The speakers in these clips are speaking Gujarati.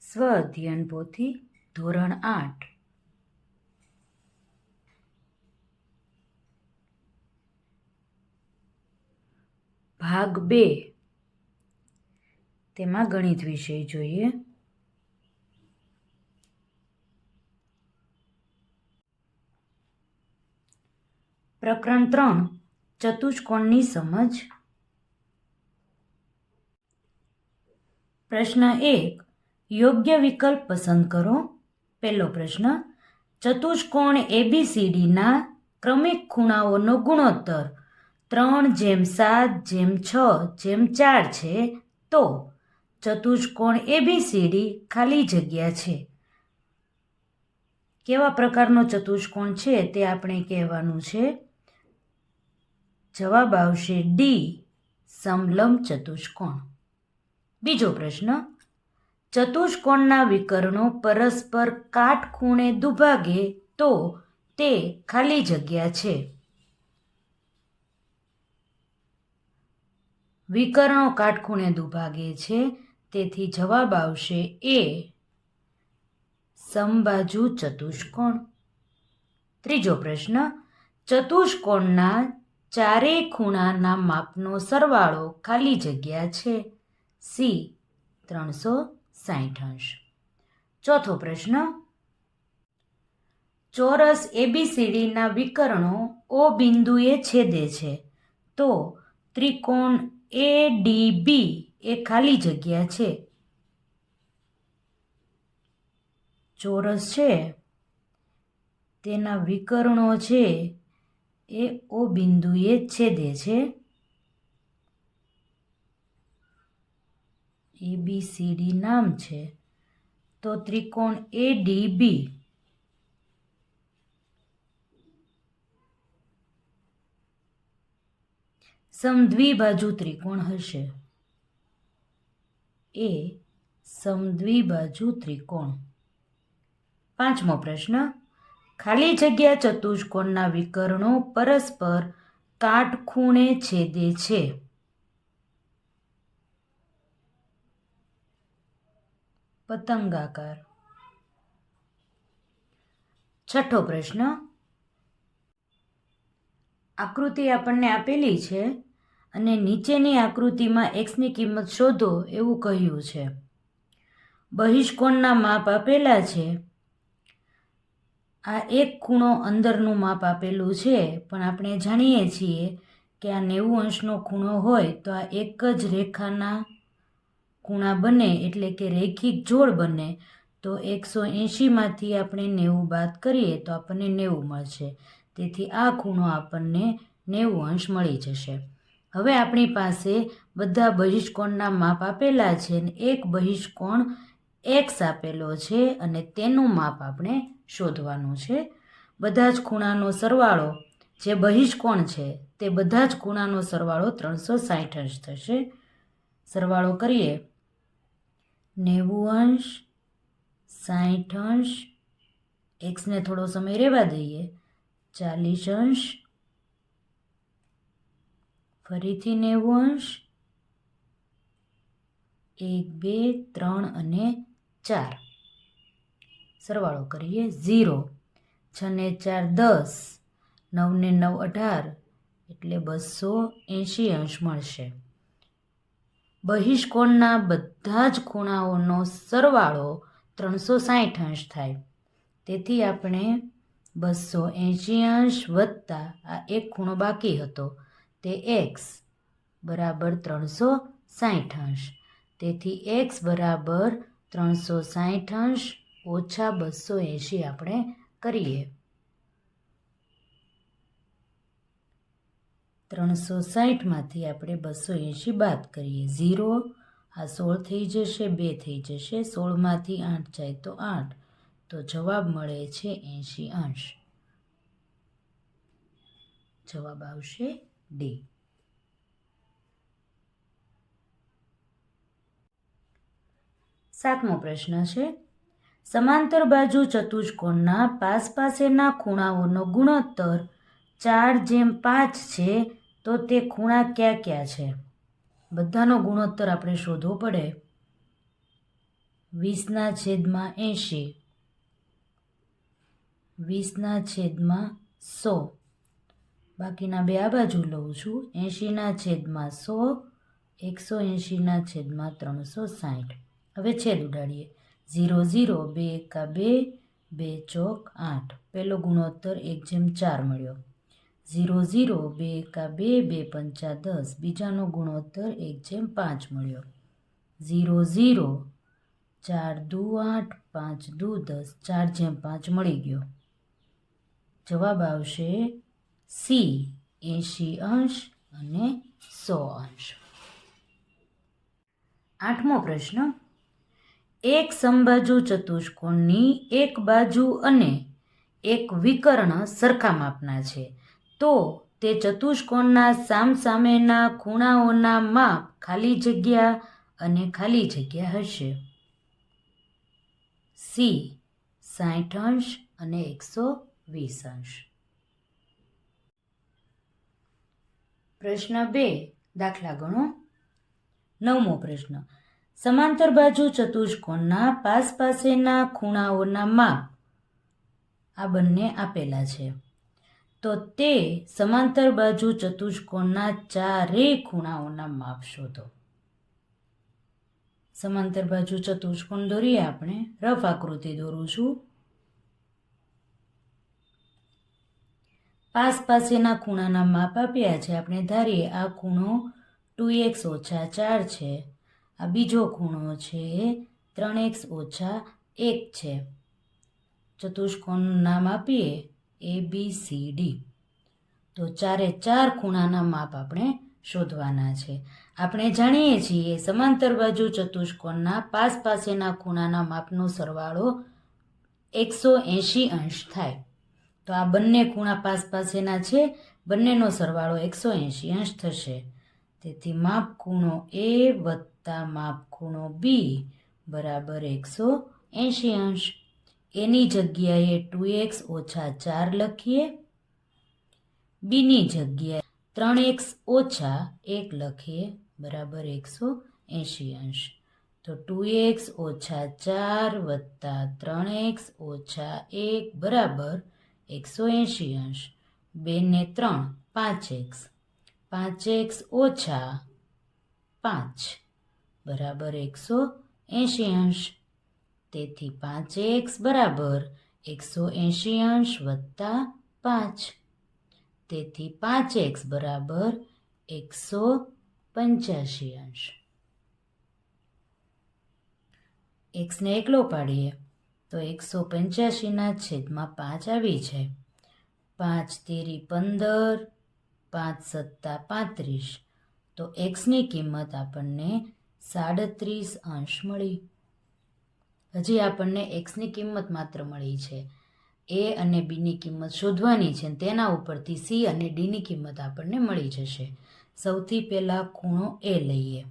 સ્વ અધ્યયન પોથી ધોરણ 8 ભાગ 2 તેમાં ગણિત વિષય જોઈએ. પ્રકરણ 3 ચતુષ્કોણની સમજ. પ્રશ્ન 1 યોગ્ય વિકલ્પ પસંદ કરો. પહેલો પ્રશ્ન, ચતુષ્કોણ ABCDના ક્રમિક ખૂણાઓનો ગુણોત્તર 3:7:6:4 છે, તો ચતુષ્કોણ ABCD ખાલી જગ્યા છે. કેવા પ્રકારનો ચતુષ્કોણ છે તે આપણે કહેવાનું છે. જવાબ આવશે ડી, સમલંબ ચતુષ્કોણ. બીજો પ્રશ્ન, ચતુષ્કોણના વિકર્ણો પરસ્પર કાટખૂણે દુભાગે તો તે ખાલી જગ્યા છે. વિકર્ણો કાટખૂણે દુભાગે છે, તેથી જવાબ આવશે એ, સમબાજુ ચતુષ્કોણ. ત્રીજો પ્રશ્ન, ચતુષ્કોણના ચારેય ખૂણાના માપનો સરવાળો ખાલી જગ્યા છે. સી, 360°. ચોથો પ્રશ્ન, ચોરસ ABCDના વિકર્ણો O બિંદુએ છેદે છે, તો ત્રિકોણ ADB એ ખાલી જગ્યા છે. ચોરસ છે તેના વિકર્ણો છે એ O બિંદુએ છેદે છે. ABCD નામ છે, તો ત્રિકોણ ADB સમદ્વિબાજુ ત્રિકોણ હશે. એ સમદ્વિબાજુ ત્રિકોણ. પાંચમો પ્રશ્ન, ખાલી જગ્યા ચતુષ્કોણના વિકર્ણો પરસ્પર કાટખૂણે છેદે છે. પતંગાકાર. છઠ્ઠો પ્રશ્ન, આકૃતિ આપણને આપેલી છે અને નીચેની આકૃતિમાં એક્સની કિંમત શોધો એવું કહ્યું છે. બહિષ્કોણના માપ આપેલા છે. આ એક ખૂણો અંદરનું માપ આપેલું છે, પણ આપણે જાણીએ છીએ કે આ 90° ખૂણો હોય તો આ એક જ રેખાના ખૂણા બને, એટલે કે રૈખિક જોડ બને. તો 180માંથી આપણે 90 બાદ કરીએ તો આપણને 90 મળશે. તેથી આ ખૂણો આપણને 90° મળી જશે. હવે આપણી પાસે બધા બહિષ્કોણના માપ આપેલા છે અને એક બહિષ્કોણ X આપેલો છે અને તેનું માપ આપણે શોધવાનું છે. બધા જ ખૂણાનો સરવાળો જે બહિષ્કોણ છે તે બધા જ ખૂણાનો સરવાળો 360° થશે. સરવાળો કરીએ 90°, 60°, Xને થોડો સમય રહેવા દઈએ, 40°, ફરીથી 90°, 1, 2, 3 અને 4. સરવાળો કરીએ 0, 6 ને 4 10, 9 ને 9 18, એટલે 280° મળશે. બહિષ્કોણના બધા જ ખૂણાઓનો સરવાળો 360° થાય. તેથી આપણે 280° વત્તા આ એક ખૂણો બાકી હતો તે X બરાબર 360°. તેથી X બરાબર 360° ઓછા 280 આપણે કરીએ. 360માંથી આપણે 280 બાદ કરીએ. 0, આ 16 થઈ જશે, 2 થઈ જશે, 16માંથી 8 જાય તો 8, તો જવાબ મળે છે 80°. જવાબ આવશે ડી. સાતમો પ્રશ્ન છે, સમાંતર બાજુ ચતુષ્કોણના પાસેના ખૂણાઓનો ગુણોત્તર 4:5 છે, તો તે ખૂણા કયા કયા છે? બધાનો ગુણોત્તર આપણે શોધવો પડે. 20/80, 20/100. બાકીના બે આ બાજુ લઉં છું. 80/100, 180/360. હવે છેદ ઉડાડીએ. 0 0, 2 એકા 2, 2 ચોક 8. પહેલો ગુણોત્તર 1/4 મળ્યો. 0 0, 2 એકા 2, 2 પંચા 10. બીજાનો ગુણોત્તર 1/5 મળ્યો. 0 0, 4 દુ 8, 5 દુ 10, 4/5 મળી ગયો. જવાબ આવશે સી, 80° અને 100°. 8મો પ્રશ્ન. એક સમબાજુ ચતુષ્કોણની એક બાજુ અને એક વિકર્ણ સરખા માપના છે, તો તે ચતુષ્કોણના સામસામેના ખૂણાઓના માપ ખાલી જગ્યા અને ખાલી જગ્યા હશે. સી, 60° અને 120°. પ્રશ્ન 2, દાખલા ગણો. 9મો પ્રશ્ન. સમાંતર બાજુ ચતુષ્કોણના પાસેના ખૂણાઓના માપ આ બંને આપેલા છે, તો તે સમાંતર બાજુ ચતુષ્કોણના ચારેય ખૂણાઓના માપ શોધો. સમાંતર બાજુ ચતુષ્કોણ દોરીએ. આપણે રફ આકૃતિ દોરું છું. પાસેના ખૂણાના માપ આપ્યા છે. આપણે ધારીએ આ ખૂણો 2x - 4 છે. આ બીજો ખૂણો છે 3x - 1 છે. ચતુષ્કોણનું નામ આપીએ ABCD. તો ચારે ચાર ખૂણાના માપ આપણે શોધવાના છે. આપણે જાણીએ છીએ સમાંતર બાજુ ચતુષ્કોણના પાસેના ખૂણાના માપનો સરવાળો 180° થાય. તો આ બંને ખૂણા પાસેના છે, બંનેનો સરવાળો 180° થશે. તેથી માપ ખૂણો A વત્તા માપ ખૂણો B બરાબર 180°. એની જગ્યાએ 2x - 4 લખીએ. બીની જગ્યાએ 3x - 1 લખીએ બરાબર 180°. તો 2x - 4 વત્તા 3x - 1 બરાબર 180°. 2 ને 3 5x, 5x - 5 બરાબર 180°. તેથી 5x બરાબર 180° વત્તા 5. તેથી 5x બરાબર 185°. x ને એકલો પાડીએ તો 185/5 આવી જાય. 5 તેરી 15, 5 સત્તા 35. તો xની કિંમત આપણને 37° મળી. હજી આપણને xની કિંમત માત્ર મળી છે. A અને Bની કિંમત શોધવાની છે. તેના ઉપરથી C અને Dની કિંમત આપણને મળી જશે. સૌથી પહેલા ખૂણો A લઈએ.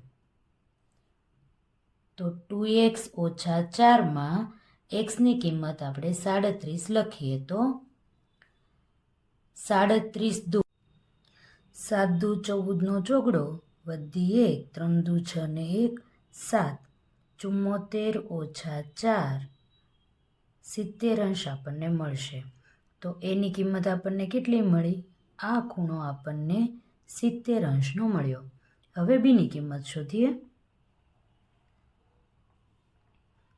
તો 2x - 4માં xની કિંમત આપણે 37 લખીએ તો 37 દુ 7 દુ 14નો ચોગડો વધી 1, 3 દુ 6 ને 1 7, 74 - 4 70° આપણને મળશે. તો એની કિંમત આપણને કેટલી મળી? આ ખૂણો આપણને 70°નો મળ્યો. હવે બીની કિંમત શોધીએ.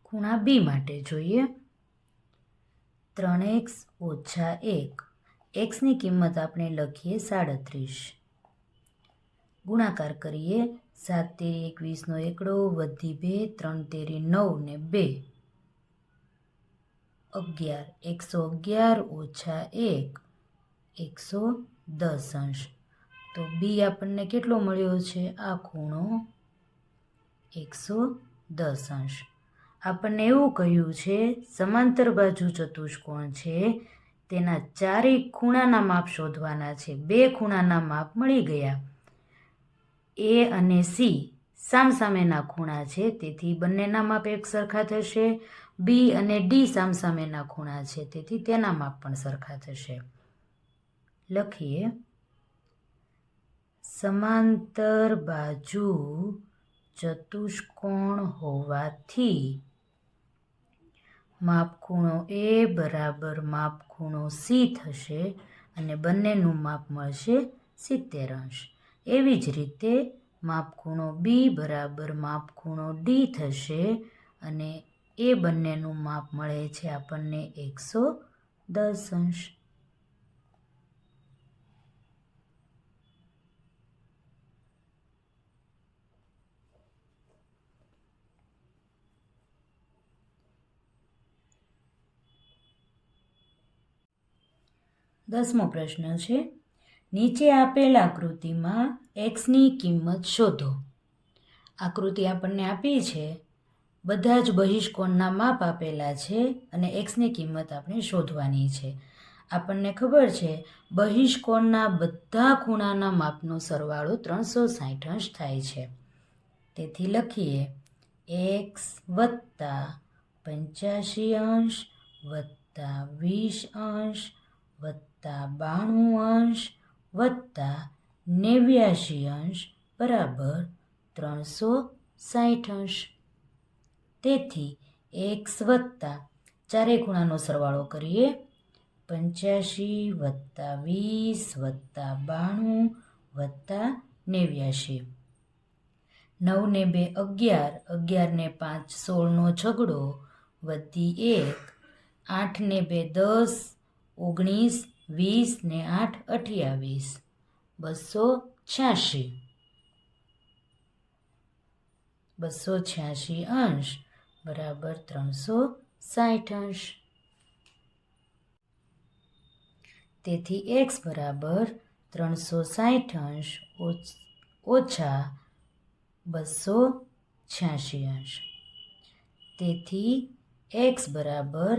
ખૂણા B માટે જોઈએ. 3x - 1, xની કિંમત આપણે લખીએ 37. ગુણાકાર કરીએ. 7 તેરી 21નો એકડો વધી 2, 3 તેરી 9 ને 2 11, 111 - 1 110°. તો B આપણને કેટલો મળ્યો છે? આ ખૂણો 110°. આપણને એવું કહ્યું છે સમાંતર બાજુ ચતુષ્કોણ છે, તેના ચારેય ખૂણાના માપ શોધવાના છે. બે ખૂણાના માપ મળી ગયા. A અને C સામસામેના ખૂણા છે, તેથી બંનેના માપ એક સરખા થશે. B અને D સામસામેના ખૂણા છે, તેથી તેના માપ પણ સરખા થશે. લખીએ. સમાંતર બાજુ ચતુષ્કોણ હોવાથી માપ ખૂણો એ બરાબર માપ ખૂણો સી થશે અને બંનેનું માપ મળશે 70°. એવી જ રીતે માપ ખૂણો બી બરાબર માપ ખૂણો ડી થશે અને એ બંનેનું માપ મળે છે આપણને 110°. દસમો પ્રશ્ન છે, નીચે આપેલ આકૃતિમાં એક્સની કિંમત શોધો. આકૃતિ આપણને આપી છે, બધા જ બહિષ્કોણના માપ આપેલા છે અને એક્સની કિંમત આપણે શોધવાની છે. આપણને ખબર છે બહિષ્કોણના બધા ખૂણાના માપનો સરવાળો 360° થાય છે. તેથી લખીએ એક્સ વત્તા 85° વત્તા 20° વત્તા 92° વત્તા 89° બરાબર 360°. તેથી એક્સ વત્તા ચારેય ખૂણાનો સરવાળો કરીએ 85 વત્તા 20 વત્તા 92 વત્તા 89. 9 ને 2 11, 11 ને 5 16નો છગડો વધી 1, 8 ને 2 10, 19, 20 ને 8 28, 286. 286° બરાબર 360°. તેથી એક્સ બરાબર 360° ઓછા 286°. તેથી એક્સ બરાબર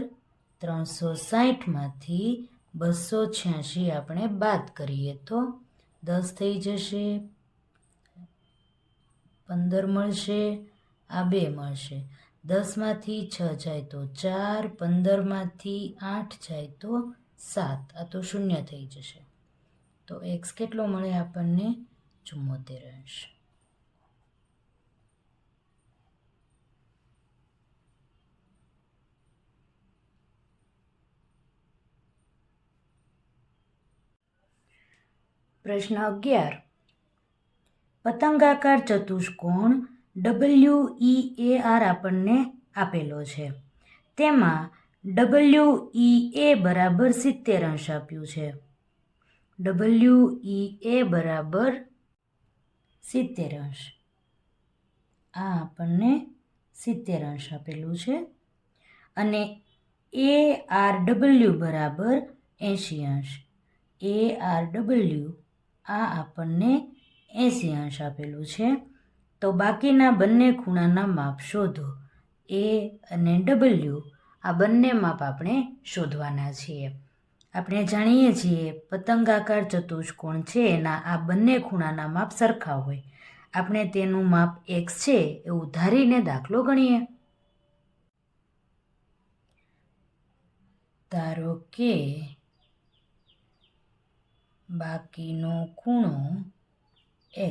360માંથી 286 આપણે બાદ કરીએ તો 10 થઈ જશે, 15 મળશે, આ 2 મળશે. 10માંથી 6 જાય તો 4, 15માંથી 8 જાય તો 7, આ તો 0 થઈ જશે. તો એક્સ કેટલો મળે આપણને 74°. પ્રશ્ન 11, પતંગાકાર ચતુષ્કોણ WEAR આપણને આપેલો છે. તેમાં WEA બરાબર 70° આપ્યું છે. WEA બરાબર 70°. આ આપણને 70° આપેલું છે અને ARW બરાબર 80°. ARW આ આપણને 80° આપેલું છે. તો બાકીના બંને ખૂણાના માપ શોધો. A અને W આ બંને માપ આપણે શોધવાના છીએ. આપણે જાણીએ છીએ પતંગાકાર ચતુષ્કોણ છે એના આ બંને ખૂણાના માપ સરખા હોય. આપણે તેનું માપ x છે એવું ધારીને દાખલો ગણીએ. ધારો કે બાકીનો ખૂણો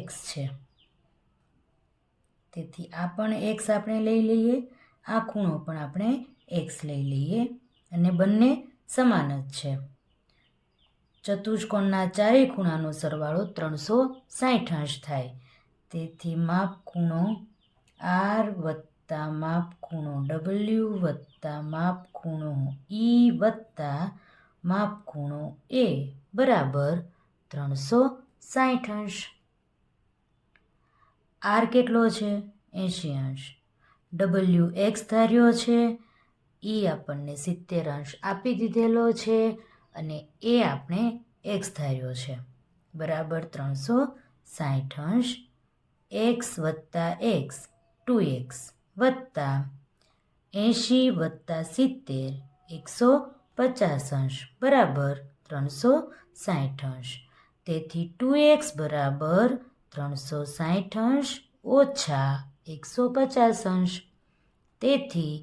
x છે. તેથી આ પણ x આપણે લઈ લઈએ, આ ખૂણો પણ આપણે x લઈ લઈએ અને બંને સમાન જ છે. ચતુષ્કોણના ચારેય ખૂણાનો સરવાળો 360° થાય. તેથી માપ ખૂણો R વત્તા માપ ખૂણો W વત્તા માપ ખૂણો E વત્તા માપ ખૂણો A બરાબર 360°. R કેટલો છે 80°. W x ધાર્યો છે, E આપણને 70° આપી દીધેલો છે અને A આપણે x ધાર્યો છે બરાબર 360°. x વત્તા x 2x વત્તા 80 વત્તા 70 150° બરાબર 360°. તેથી 2x બરાબર 360° ઓછા 150°. તેથી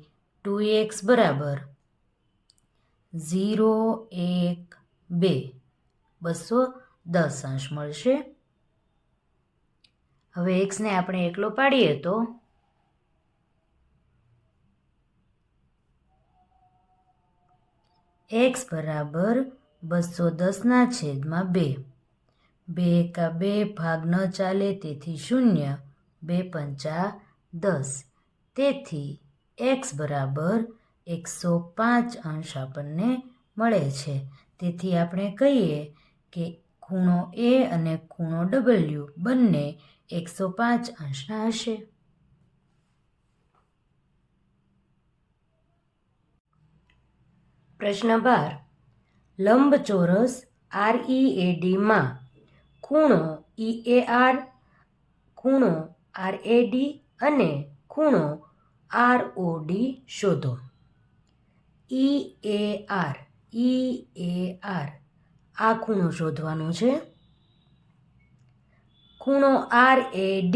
2x બરાબર 0, 1, 2 210° મળશે. હવે એક્સને આપણે એકલો પાડીએ તો x બરાબર 210/2. 2 એકા 2, ભાગ ન ચાલે તેથી 0, 2 પંચા 10. તેથી x બરાબર 105 આપણને મળે છે. તેથી આપણે કહીએ કે ખૂણો A અને ખૂણો W બંને 105 હશે. પ્રશ્ન 12. લંબચોરસ READ માં ખૂણો EAR, ખૂણો RAD અને ખૂણો ROD શોધો. EAR આ ખૂણો શોધવાનો છે. ખૂણો RAD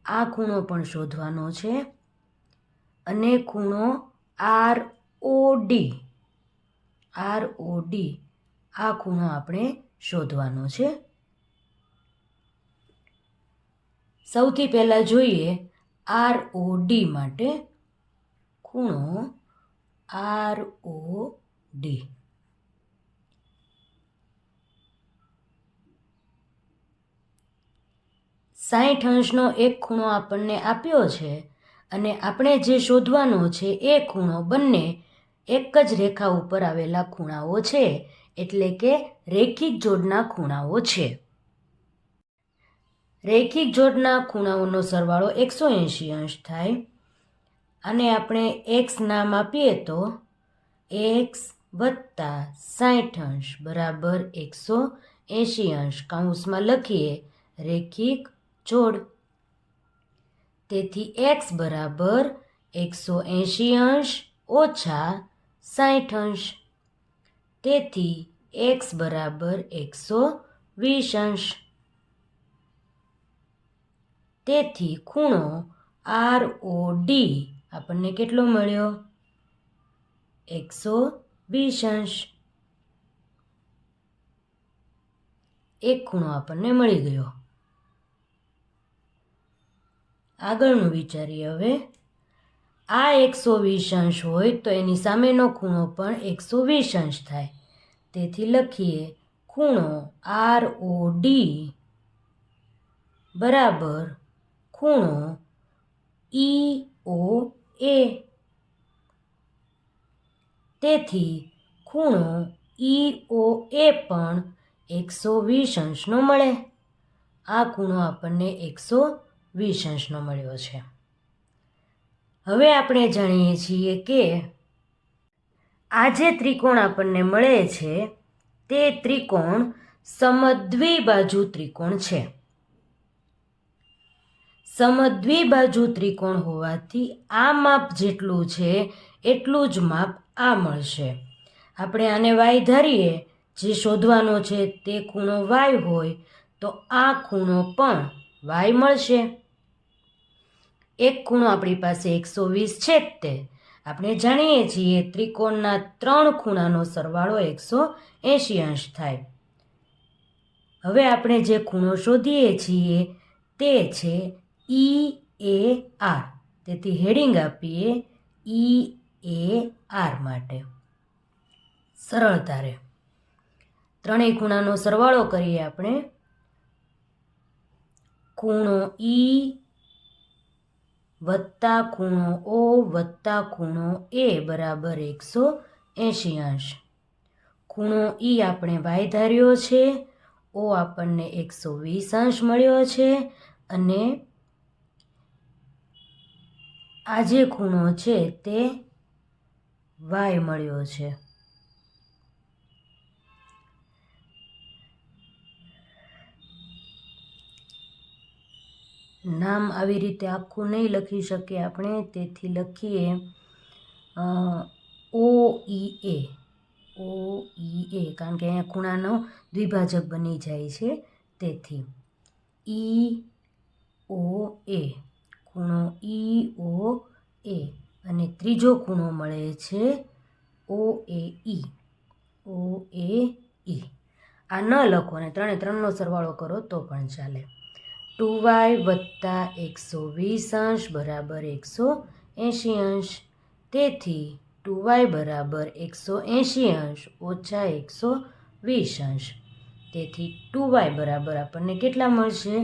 આ ખૂણો પણ શોધવાનો છે. અને ખૂણો ROD આ ખૂણો આપણે શોધવાનો છે. સૌથી પહેલાં જોઈએ ROD માટે. ખૂણો ROD 60° એક ખૂણો આપણને આપ્યો છે અને આપણે જે શોધવાનો છે એ ખૂણો બંને એક જ રેખા ઉપર આવેલા ખૂણાઓ છે, એટલે કે રૈખિક જોડના ખૂણાઓ છે. રૈખિક જોડના ખૂણાઓનો સરવાળો 180° થાય. અને આપણે x નામ આપીએ તો x વત્તા 60° બરાબર 180°. કૌંસમાં લખીએ રૈખિક જોડ. તેથી x બરાબર 180° ઓછા 60°. તેથી x બરાબર 120°. તેથી ખૂણો ROD આપણને કેટલો મળ્યો? 120°. એક ખૂણો આપણને મળી ગયો. આગળનું વિચારીએ હવે. આ 120° હોય તો એની સામેનો ખૂણો પણ 120° થાય. તેથી લખીએ ખૂણો ROD બરાબર ખૂણો EOA. તેથી ખૂણો EOA પણ 120°નો મળે. આ ખૂણો આપણને 120°નો મળ્યો છે. હવે આપણે જાણીએ છીએ કે આ જે ત્રિકોણ આપણને મળે છે તે ત્રિકોણ સમદ્વિબાજુ ત્રિકોણ છે. સમદ્વિબાજુ ત્રિકોણ હોવાથી આ માપ જેટલું છે એટલું જ માપ આ મળશે. આપણે આને y ધારીએ. જે શોધવાનો છે તે ખૂણો y હોય તો આ ખૂણો પણ y મળશે. એક ખૂણો આપણી પાસે 120 છે જ તે. આપણે જાણીએ છીએ ત્રિકોણના 3 ખૂણાનો સરવાળો 180° થાય. હવે આપણે જે ખૂણો શોધીએ છીએ તે છે EAR. તેથી હેડિંગ આપીએ EAR માટે. સરળતા રહે. ત્રણેય ખૂણાનો સરવાળો કરીએ આપણે. ખૂણો E વત્તા ખૂણો O વત્તા ખૂણો A બરાબર 180°. ખૂણો E આપણે y ધાર્યો છે. O આપણને 120° મળ્યો છે. અને આ જે ખૂણો છે તે y મળ્યો છે. નામ આવી રીતે આખું નહીં લખી શકીએ આપણે, તેથી લખીએ OEA. કારણ કે અહીંયા ખૂણાનો દ્વિભાજક બની જાય છે. તેથી EOA ખૂણો EOA અને ત્રીજો ખૂણો મળે છે OAE. આ ન લખો અને 3નો સરવાળો કરો તો પણ ચાલે. 2y વત્તા 120° બરાબર 180°. તેથી 2y બરાબર 180 અંશ ઓછા 120 અંશ. તેથી 2y બરાબર આપણને કેટલા મળશે?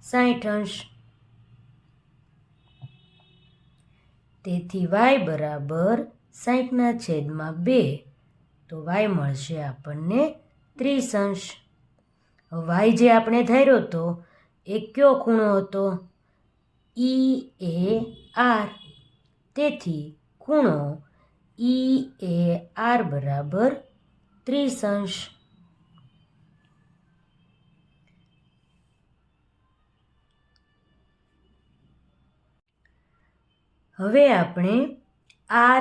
60 અંશ. તેથી y બરાબર 60/2, તો y મળશે આપણને 30 અંશ. y જે આપણે ધાર્યો હતો એ કયો ખૂણો હતો? EAR. તેથી ખૂણો EAR બરાબર 30 અંશ. હવે આપણે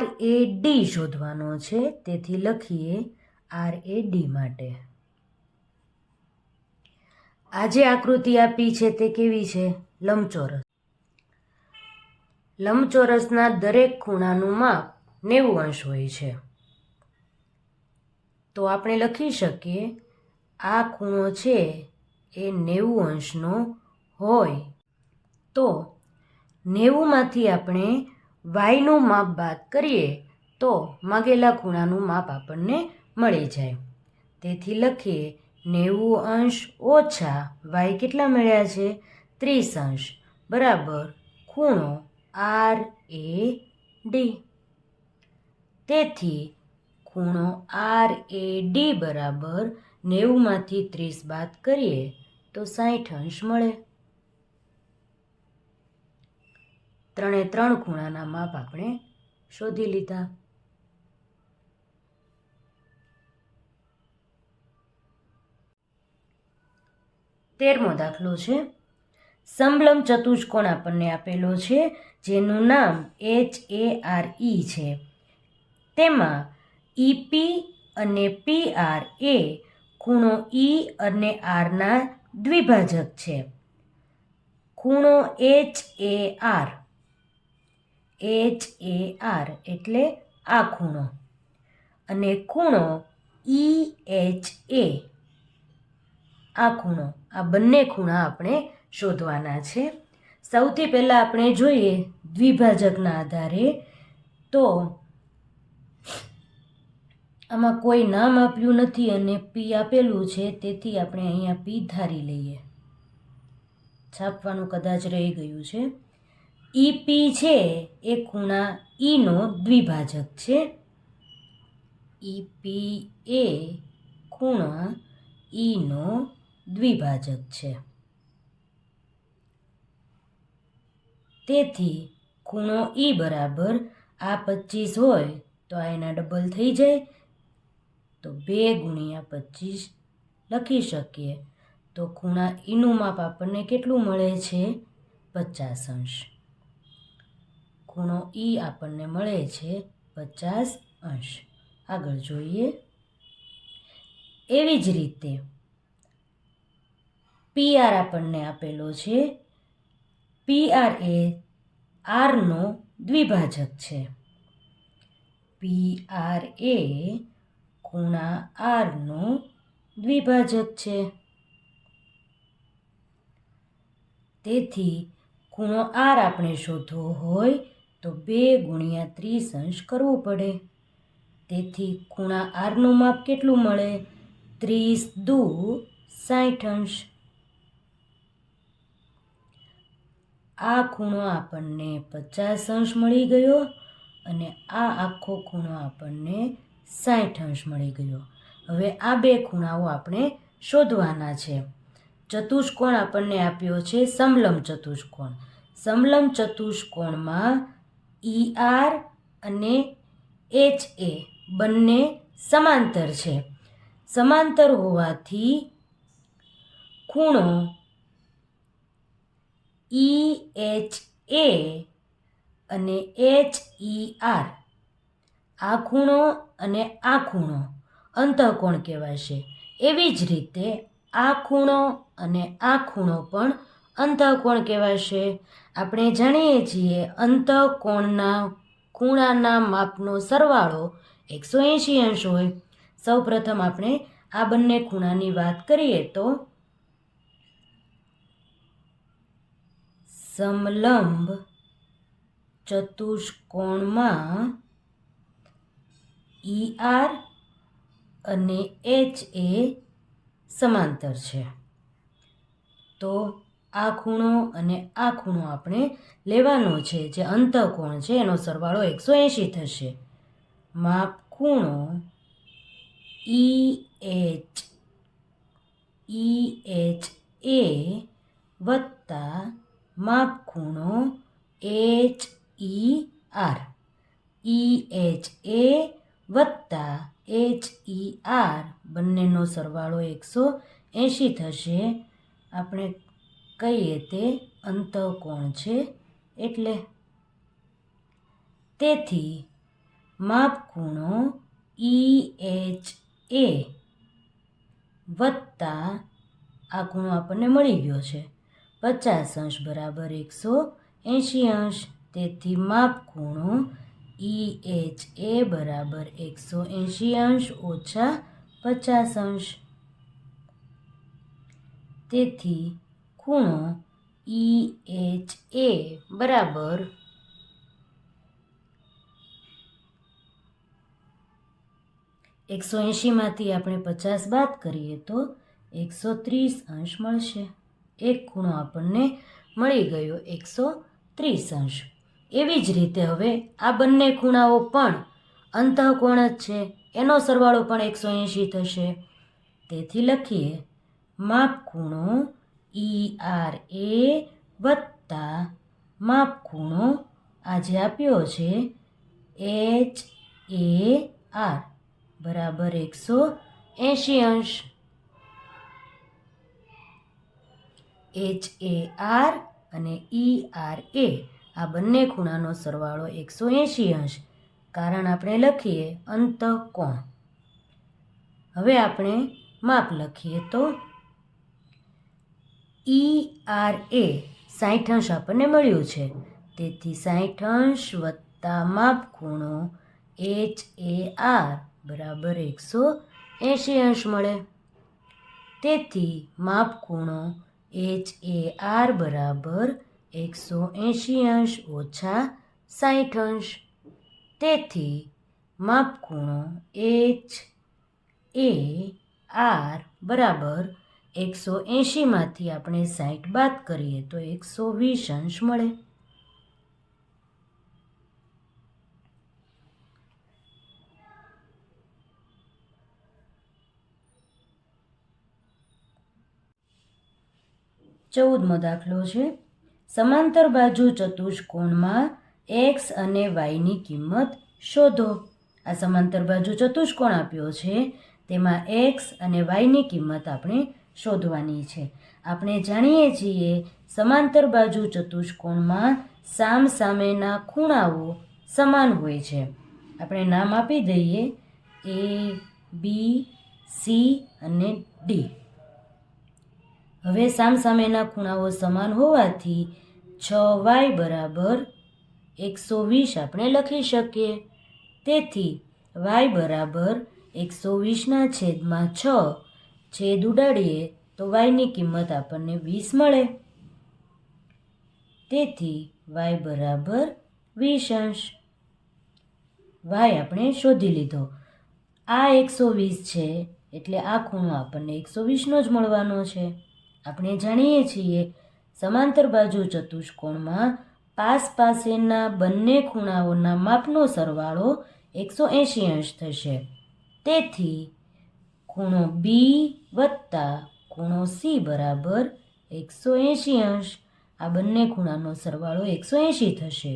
RAD શોધવાનો છે, તેથી લખીએ RAD માટે. આ જે આકૃતિ આપી છે તે કેવી છે? લંબચોરસ. લંબચોરસના દરેક ખૂણાનું માપ 90 અંશ હોય છે. તો આપણે લખી શકીએ આ ખૂણો છે એ 90 અંશનો હોય. તો 90માંથી આપણે yનું માપ બાદ કરીએ તો માગેલા ખૂણાનું માપ આપણને મળી જાય. તેથી લખીએ 90 અંશ ઓછા y કેટલા મળ્યા છે? 30 અંશ બરાબર ખૂણો RAD. તેથી ખૂણો RAD બરાબર 90માંથી 30 બાદ કરીએ તો 60 અંશ મળે. 3 ખૂણાના માપ આપણે શોધી લીધા. તેરમો દાખલો છે. સમલંબ ચતુષ્કોણ આપણને આપેલો છે જેનું નામ HARE છે. તેમાં EP અને PR એ ખૂણો E અને R ના દ્વિભાજક છે. ખૂણો HAR એટલે આ ખૂણો અને ખૂણો EHA આ ખૂણો, આ બંને ખૂણા આપણે શોધવાના છે. સૌથી પહેલાં આપણે જોઈએ દ્વિભાજકના આધારે. તો આમાં કોઈ નામ આપ્યું નથી અને P આપેલું છે, તેથી આપણે અહીંયા P ધારી લઈએ. છાપવાનું કદાચ રહી ગયું છે. EP છે એ ખૂણા Eનો દ્વિભાજક છે. EP એ ખૂણા Eનો દ્વિભાજક છે. તેથી ખૂણો E બરાબર આ 25 હોય તો આ એના ડબલ થઈ જાય, તો 2 ગુણ્યા 25 લખી શકીએ. તો ખૂણા Eનું માપ આપણને કેટલું મળે છે? 50 અંશ. ખૂણો E આપણને મળે છે 50 અંશ. આગળ જોઈએ. એવી જ રીતે PR આપણને આપેલો છે. PR એ Rનો દ્વિભાજક છે. PR એ ખૂણા Rનો દ્વિભાજક છે. તેથી ખૂણો R આપણે શોધવો હોય તો 2 ગુણ્યા 30 અંશ કરવું પડે. તેથી ખૂણા Rનું માપ કેટલું મળે? 30 દુ 60 અંશ. આ ખૂણો આપણને 50 અંશ મળી ગયો અને આ આખો ખૂણો આપણને 60 અંશ મળી ગયો. હવે આ બે ખૂણાઓ આપણે શોધવાના છે. ચતુષ્કોણ આપણને આપ્યો છે સમલંબ ચતુષ્કોણ. સમલંબ ચતુષ્કોણમાં ER અને HA બંને સમાંતર છે. સમાંતર હોવાથી ખૂણો EHA અને HER આ ખૂણો અને આ ખૂણો અંતઃકોણ કહેવાશે. એવી જ રીતે આ ખૂણો અને આ ખૂણો પણ અંતઃકોણ કહેવાશે. આપણે જાણીએ છીએ અંતઃકોણના ખૂણાના માપનો સરવાળો 180 અંશ હોય. સૌપ્રથમ આપણે આ બંને ખૂણાની વાત કરીએ તો સમલંબ ચતુષ્કોણમાં ER અને H એ સમાંતર છે. તો આ ખૂણો અને આ ખૂણો આપણે લેવાનો છે, જે અંતઃકોણ છે એનો સરવાળો 180 થશે. માપ ખૂણો EHA વત્તા માપ ખૂણો HER. EHA વત્તા HER બંનેનો સરવાળો 180 થશે. આપણે કહીએ તે અંતઃકોણ છે એટલે. તેથી માપ ખૂણો EHA વત્તા આ ખૂણો આપણને મળી ગયો છે 50° બરાબર 180°. તેથી માપ ખૂણો EHA બરાબર 180° ઓછા 50°. તેથી ખૂણો EHA બરાબર 180માંથી આપણે 50 બાદ કરીએ તો 130° મળશે. એક ખૂણો આપણને મળી ગયો 130°. એવી જ રીતે હવે આ બંને ખૂણાઓ પણ અંતઃકોણ જ છે, એનો સરવાળો પણ 180 થશે. તેથી લખીએ માપ ખૂણો ERA વત્તા માપ ખૂણો આ જે આપ્યો છે HAR બરાબર 180°. HAR અને ERA આ બંને ખૂણાનો સરવાળો 180°, કારણ આપણે લખીએ અંતઃકોણ. હવે આપણે માપ લખીએ તો ERA 60° આપણને મળ્યું છે. તેથી 60° વત્તા માપ ખૂણો HAR બરાબર 180° મળે. તેથી માપ ખૂણો HAR બરાબર 180° ઓછા 60°. તેથી માપ ખૂણો HAR બરાબર 180માંથી આપણે 60 બાદ કરીએ તો 120° મળે. ચૌદમો દાખલો છે. સમાંતર બાજુ ચતુષ્કોણમાં x અને yની કિંમત શોધો. આ સમાંતર બાજુ ચતુષ્કોણ આપ્યો છે, તેમાં x અને yની કિંમત આપણે શોધવાની છે. આપણે જાણીએ છીએ સમાંતર બાજુ ચતુષ્કોણમાં સામસામેના ખૂણાઓ સમાન હોય છે. આપણે નામ આપી દઈએ A, B, C અને D. હવે સામસામેના ખૂણાઓ સમાન હોવાથી 6y બરાબર 120 આપણે લખી શકીએ. તેથી y બરાબર 120/6 છેદ ઉડાડીએ તો yની કિંમત આપણને 20 મળે. તેથી y બરાબર 20°. y આપણે શોધી લીધો. આ 120 છે એટલે આ ખૂણો આપણને 120નો જ મળવાનો છે. આપણે જાણીએ છીએ સમાંતર બાજુ ચતુષ્કોણમાં પાસેના બંને ખૂણાઓના માપનો સરવાળો 180° થશે. તેથી ખૂણો B વત્તા ખૂણો C બરાબર 180°. આ બંને ખૂણાનો સરવાળો 180 થશે.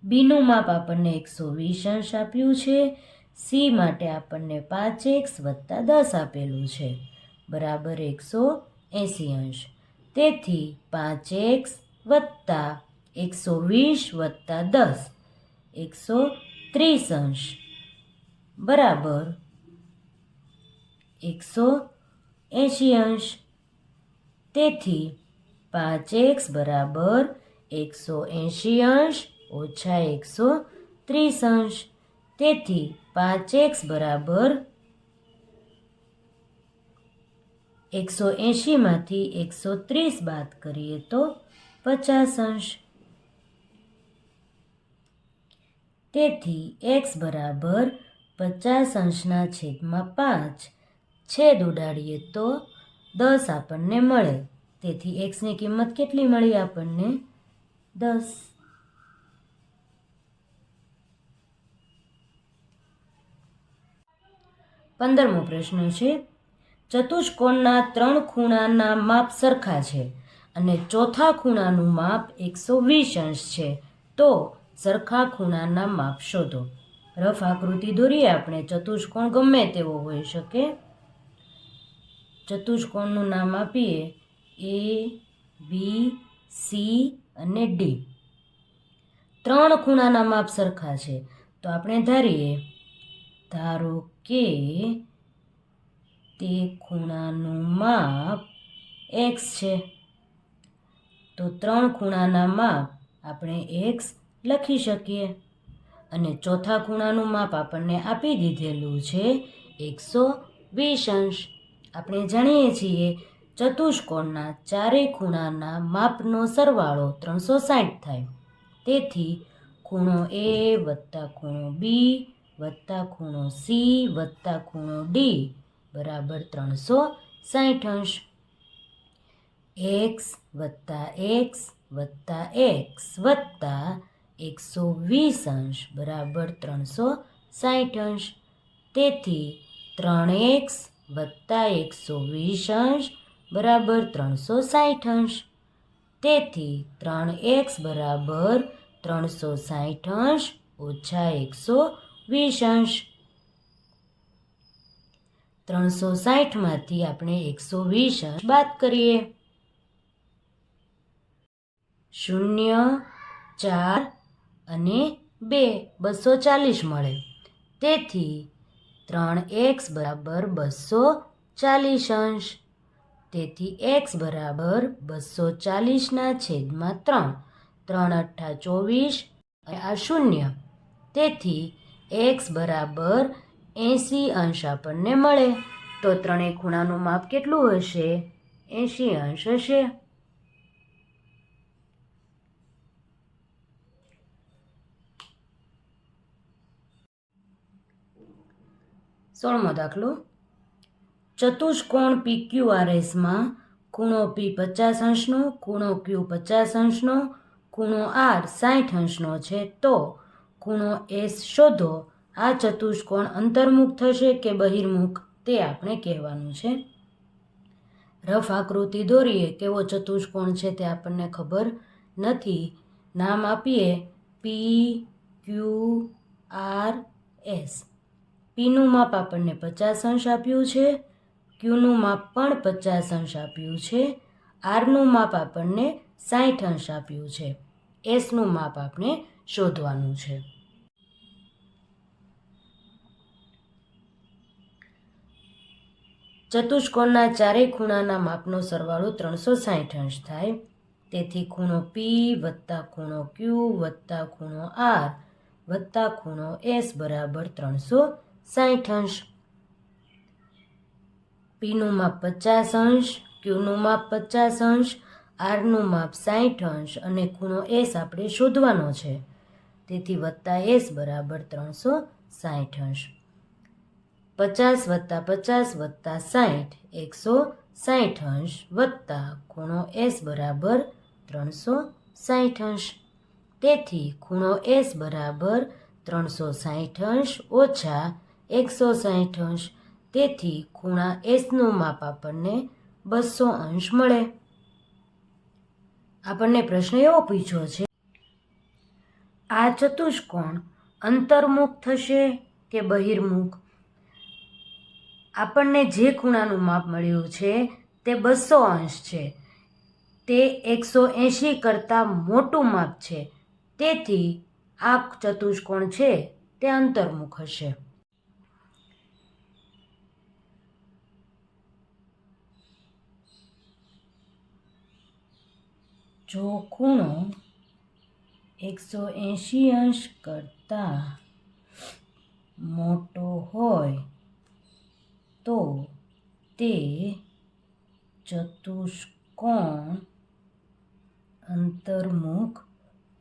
બીનું માપ આપણને 120° આપ્યું છે. C માટે આપણને 5x વત્તા 10 આપેલું છે બરાબર 180°. તેથી 5x વત્તા 120 વત્તા 10 130° બરાબર 180°. તેથી 5x બરાબર 180° ઓછા 130°. તેથી 5x બરાબર 180માંથી 130 બાદ કરીએ તો 50°. તેથી x બરાબર 50/5 છેદ ઉડાડીએ તો 10 આપણને મળે. તેથી એક્સની કિંમત કેટલી મળી આપણને? 10. 15મો પ્રશ્ન છે, ચતુષ્કોણના 3 ખૂણાના માપ સરખા છે અને ચોથા ખૂણાનું માપ 120 અંશ છે, તો સરખા ખૂણાના માપ શોધો. રફ આકૃતિ દોરીએ આપણે. ચતુષ્કોણ ગમે તેવો હોઈ શકે. ચતુષ્કોણનું નામ આપીએ A, B, C અને D. 3 ખૂણાના માપ સરખા છે, તો આપણે ધારો કે તે ખૂણાનું માપ x છે, તો 3 ખૂણાના માપ આપણે x લખી શકીએ. અને ચોથા ખૂણાનું માપ આપણને આપી દીધેલું છે 120 અંશ. આપણે જાણીએ છીએ ચતુષ્કોણના ચારેય ખૂણાના માપનો સરવાળો 360 થાય. તેથી ખૂણો A વત્તા ખૂણો B વત્તા ખૂણો C વત્તા ખૂણો D બરાબર 360 અંશ. x વત્તા x વત્તા x વત્તા 120 અંશ બરાબર 360 અંશ. તેથી 3x વત્તા 120 અંશ બરાબર 360 અંશ. તેથી 3x બરાબર 360 અંશ ઓછા 120 અંશ. 360માંથી આપણે 120 અંશ બાદ કરીએ. 0, 4 અને 2 240 મળે. તેથી 3x બરાબર 240 અંશ. તેથી x બરાબર 240 છેદમાં 3. 3 અઠ્ઠા 24 અને આ 0. તેથી x બરાબર 80 અંશ આપણને મળે. તો ત્રણેય ખૂણાનું માપ કેટલું હશે? 80 અંશ હશે. 16મો દાખલો, ચતુષ્કોણ PQRSમાં ખૂણો P 50 અંશનો, ખૂણો Q 50 અંશનો, ખૂણો R 60 અંશનો છે, તો ખૂણો S શોધો. આ ચતુષ્કોણ અંતર્મુખ થશે કે બહિર્મુખ તે આપણે કહેવાનું છે. રફ આકૃતિ દોરીએ. કેવો ચતુષ્કોણ છે તે આપણને ખબર નથી. નામ આપીએ PQRS. પીનું માપ આપણને 50 અંશ આપ્યું છે, ક્યુનું માપ પણ 50 અંશ આપ્યું છે, આરનું માપ આપણને 60 અંશ આપ્યું છે. એસનું માપ આપણે શોધવાનું છે. ચતુષ્કોણના ચારેય ખૂણાના માપનો સરવાળો 360 અંશ થાય. તેથી ખૂણો P વત્તા ખૂણો Q વત્તા ખૂણો R વત્તા ખૂણો S બરાબર 360 અંશ. પીનું માપ 50 અંશ, ક્યુનું માપ 50 અંશ, આરનું માપ 60 અંશ અને ખૂણો S આપણે શોધવાનો છે. તેથી વત્તા S બરાબર 360 અંશ. 50 વત્તા 50 વત્તા 60 160 અંશ વત્તા ખૂણો S બરાબર 360 અંશ. તેથી ખૂણો S બરાબર 360 અંશ ઓછા 160 અંશ. તેથી ખૂણા Sનું માપ આપણને 200 અંશ મળે. આપણને પ્રશ્ન એવો પૂછ્યો છે, આ ચતુષ્કોણ અંતર્મુખ થશે કે બહિર્મુખ? આપણને જે ખૂણાનું માપ મળ્યું છે તે 200 અંશ છે. તે 180 કરતાં મોટું માપ છે. તેથી આ ચતુષ્કોણ છે તે અંતર્મુખ હશે. જો ખૂણો 180 અંશ કરતાં મોટો હોય તો તે ચતુષ્કોણ અંતર્મુખ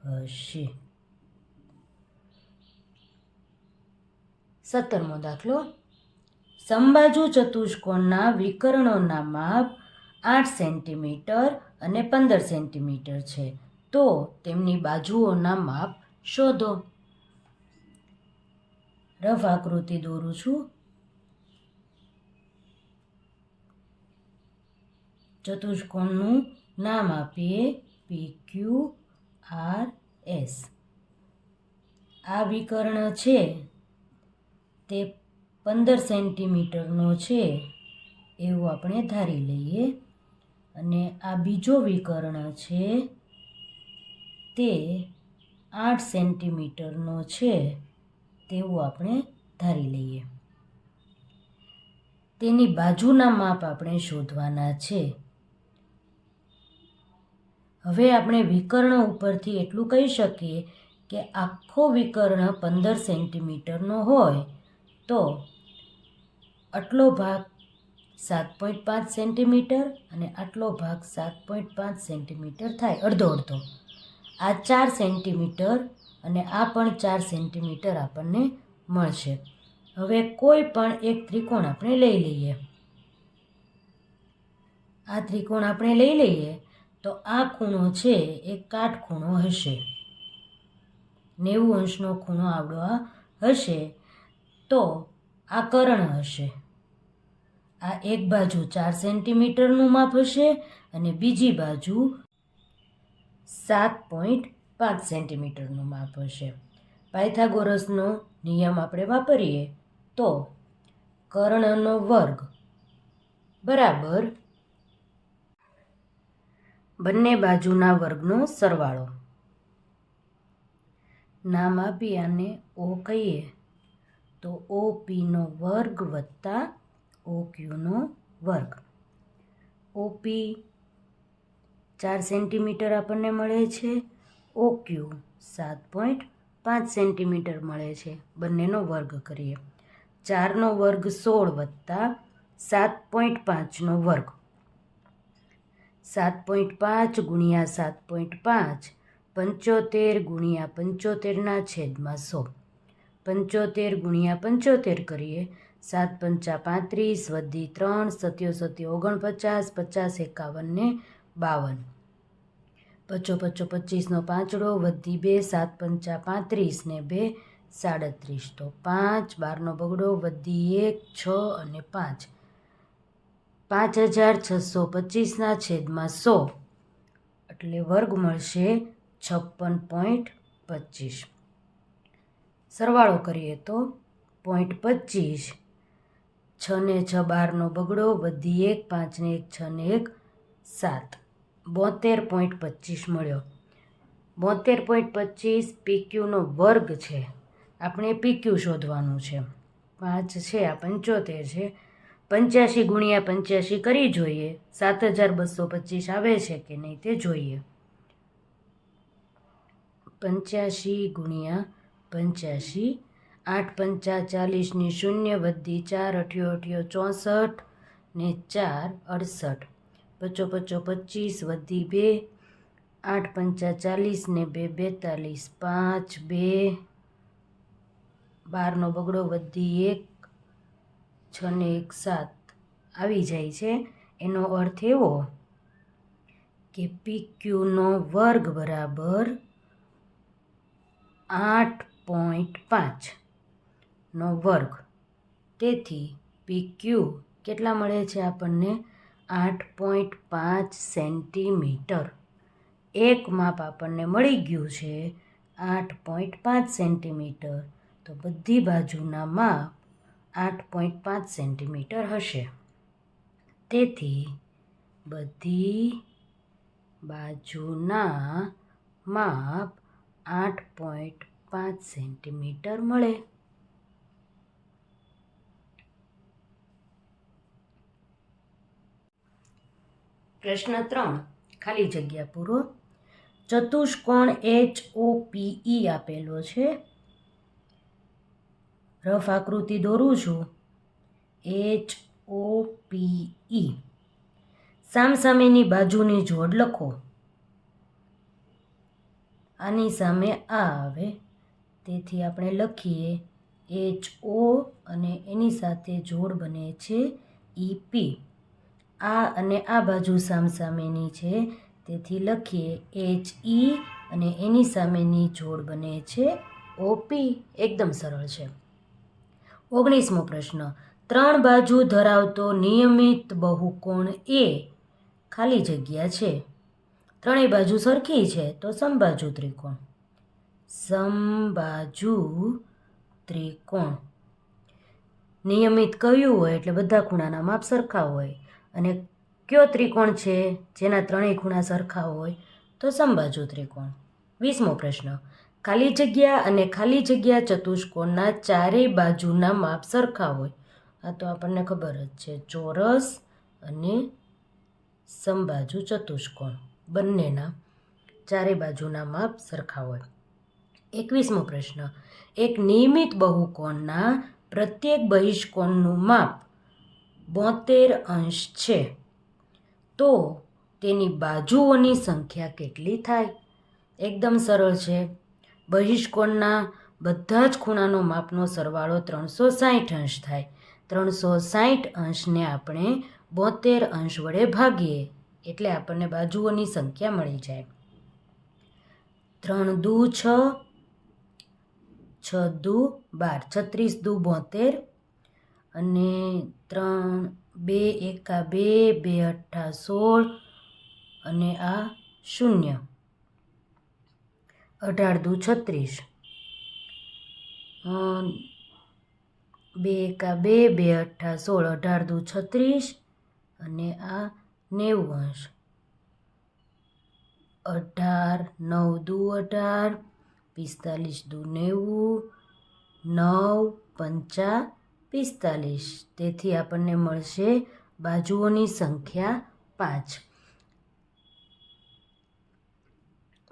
હશે. 17મો દાખલો. સમબાજુ ચતુષ્કોણના વિકર્ણોના માપ 8 સેન્ટીમીટર અને 15 સેન્ટીમીટર છે, તો તેમની બાજુઓના માપ શોધો. રફ આકૃતિ દોરું છું. ચતુષ્કોણનું નામ આપીએ PQRS. આ વિકર્ણ છે તે 15 સેન્ટીમીટરનો છે એવું આપણે ધારી લઈએ, અને આ બીજો વિકર્ણ છે તે 8 સેન્ટીમીટરનો છે તેવું આપણે ધારી લઈએ. તેની બાજુના માપ આપણે શોધવાના છે. હવે આપણે વિકર્ણ ઉપરથી એટલું કહી શકીએ કે આખો વિકર્ણ 15 સેન્ટીમીટરનો હોય તો આટલો ભાગ 7.5 સેન્ટીમીટર અને આટલો ભાગ 7.5 સેન્ટીમીટર થાય, અડધો અડધો. આ 4 સેન્ટીમીટર અને આ પણ 4 સેન્ટીમીટર આપણને મળશે. હવે કોઈ પણ એક ત્રિકોણ આપણે લઈ લઈએ. આ ત્રિકોણ આપણે લઈ લઈએ તો આ ખૂણો છે એ કાટખૂણો હશે. 90 અંશનો ખૂણો આવડો હશે તો આ કર્ણ હશે. આ એક બાજુ 4 સેન્ટીમીટરનું માપ હશે અને બીજી બાજુ 7.5 સેન્ટીમીટરનું માપ હશે. પાયથાગોરસનો નિયમ આપણે વાપરીએ તો કર્ણનો વર્ગ બરાબર બંને બાજુના વર્ગનો સરવાળો. નામ આપી આને O કહીએ તો OPનો વર્ગ વત્તા OQનો વર્ગ. OP 4 સેન્ટીમીટર આપણને મળે છે, OQ 7.5 સેન્ટીમીટર મળે છે. બંનેનો વર્ગ કરીએ. 4નો વર્ગ 16 વત્તા 7.5નો વર્ગ. 7.5 ગુણ્યા 7.5 75 ગુણ્યા 75 છેદમાં 100. 75 ગુણ્યા 75 કરીએ. 7 પંચા 35 વધી 3 સત્યો 49 50 51 ને 52. 55 25નો પાંચડો વધી 2 7 પંચા 35 ને 2 37. તો 5 12નો બગડો વધી 1 6 અને 5 5625 છેદમાં 100 એટલે વર્ગ મળશે 56.25. સરવાળો કરીએ તો 0.25. 6 ને 6 12નો બગડો વધી 1 5 ને 1 6 ને 1 7 72.25 મળ્યો. 72.25 PQનો વર્ગ છે. આપણે PQ શોધવાનું છે. 5 છે આ 75 છે. 85 ગુણ્યા 85 કરી જોઈએ 7225 આવે છે કે નહીં તે જોઈએ. 85 ગુણ્યા 85 8 પંચા 40 ની 0 વધી 4 અઠ્યો 64 ને 4 68. 55 25 વધી 2 8 પંચા 40 ને 2 42 5 2 12નો બગડો વધી 1 6 ને 1 7 આવી જાય છે. એનો અર્થ એવો કે PQનો વર્ગ બરાબર 8.5 નો વર્ગ. તેથી PQ કેટલા મળે છે આપણને? 8.5 સેન્ટીમીટર. એક માપ આપણને મળી ગયું છે 8.5 સેન્ટીમીટર. તો બધી બાજુના માપ 8.5 સેન્ટીમીટર હશે. તેથી બધી બાજુના માપ 8.5 સેન્ટીમીટર મળે. પ્રશ્ન 3 ખાલી જગ્યા પૂરો. ચતુષ્કોણ HOPE આપેલો છે. રફ આકૃતિ દોરું છું. HOPE. સામસામેની બાજુની જોડ લખો. આની સામે આ આવે તેથી આપણે લખીએ HO અને એની સાથે જોડ બને છે EP. આ અને આ બાજુ સામસામેની છે, તેથી લખીએ HE અને એની સામેની જોડ બને છે OP. એકદમ સરળ છે. 19મો પ્રશ્ન. 3 બાજુ ધરાવતો નિયમિત બહુકોણ એ ખાલી જગ્યા છે. ત્રણેય બાજુ સરખી છે તો સમબાજુ ત્રિકોણ. સમબાજુ ત્રિકોણ. નિયમિત કહ્યું હોય એટલે બધા ખૂણાના માપ સરખા હોય, અને કયો ત્રિકોણ છે જેના ત્રણેય ખૂણા સરખા હોય? તો સમબાજુ ત્રિકોણ. 20મો પ્રશ્ન. ખાલી જગ્યા અને ખાલી જગ્યા ચતુષ્કોણના ચારેય બાજુના માપ સરખા હોય. આ તો આપણને ખબર જ છે, ચોરસ અને સમબાજુ ચતુષ્કોણ બંનેના ચારે બાજુના માપ સરખા હોય. 21મો પ્રશ્ન. એક નિયમિત બહુકોણના પ્રત્યેક બહિષ્કોણનું માપ 72 અંશ છે, તો તેની બાજુઓની સંખ્યા કેટલી થાય? એકદમ સરળ છે. બહિષ્કોણના બધા જ ખૂણાનો માપનો સરવાળો 360 અંશ થાય. 360 અંશને આપણે 72 અંશ વડે ભાગીએ એટલે આપણને બાજુઓની સંખ્યા મળી જાય. 3 દુ 6, 6 દુ 12, 36 દુ 72, અને 3 2 એકા 2, 2 અઠ્ઠા 16, અને આ 0. 18 દુ 36, 2 એકા 2, 2 અઠ્ઠા 16, 18 દુ 36, અને આ 90 અંશ. 18, 9 દુ 18, 45 દુ 90, 9 પંચા 45. તેથી આપણને મળશે બાજુઓની સંખ્યા 5.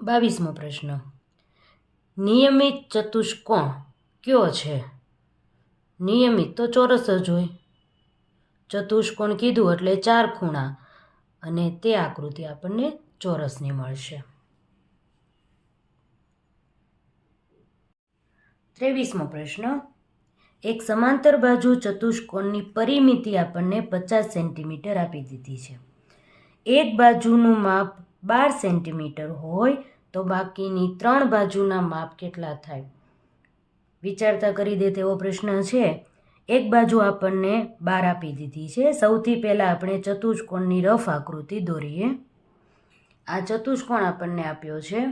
22મો પ્રશ્ન. નિયમિત ચતુષ્કોણ કયો છે? નિયમિત તો ચોરસ જ હોય. ચતુષ્કોણ કીધું એટલે 4 ખૂણા, અને તે આકૃતિ આપણને ચોરસની મળશે. 23મો પ્રશ્ન. એક સમાંતર બાજુ ચતુષ્કોણની પરિમિતિ આપણને 50 સેન્ટીમીટર આપી દીધી છે. એક બાજુનું માપ 12 સેન્ટીમીટર હોય તો બાકીની 3 બાજુના માપ કેટલા થાય? વિચારતા કરી દે તેવો પ્રશ્ન છે. એક બાજુ આપણને 12 આપી દીધી છે. સૌથી પહેલાં આપણે ચતુષ્કોણની રફ આકૃતિ દોરીએ. આ ચતુષ્કોણ આપણને આપ્યો છે.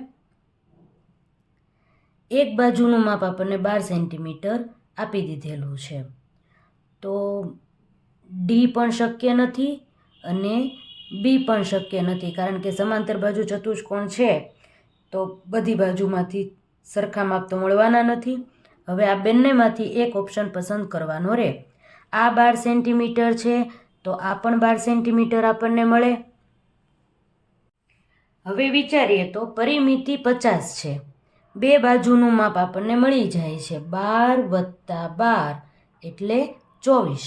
એક બાજુનું માપ આપણને 12 સેન્ટીમીટર આપી દીધેલું છે, તો ડી પણ શક્ય નથી અને બી પણ શક્ય નથી, કારણ કે સમાંતર બાજુ ચતુષ્કોણ છે તો બધી બાજુમાંથી સરખા માપ તો મળવાના નથી. હવે આ બંનેમાંથી એક ઓપ્શન પસંદ કરવાનો રહે. આ 12 સેન્ટીમીટર છે તો આ પણ 12 સેન્ટીમીટર આપણને મળે. હવે વિચારીએ તો પરિમિતિ 50 છે. બે બાજુનું માપ આપણને મળી જાય છે. 12 + 12 એટલે 24.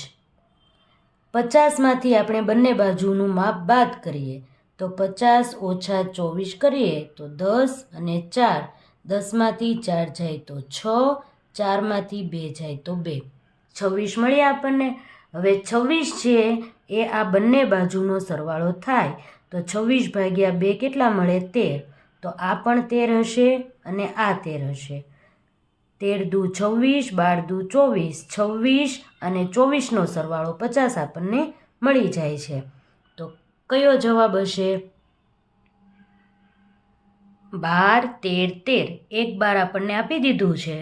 50માંથી આપણે બંને બાજુનું માપ બાદ કરીએ તો 50 - 24 કરીએ તો 10 અને 4, 10માંથી 4 જાય તો 6, 4માંથી 2 જાય તો 2, 26 મળ્યા આપણને. હવે 26 છે એ આ બંને બાજુનો સરવાળો થાય તો 26 ભાગ્યા 2 કેટલા મળે? 13. તો આ પણ 13 હશે અને આ 13 હશે. 13 દુ 26, 12 દુ 24, 26 અને 24નો સરવાળો 50 આપણને મળી જાય છે. તો કયો જવાબ હશે? 12, 13, 13. એક 12 આપણને આપી દીધું છે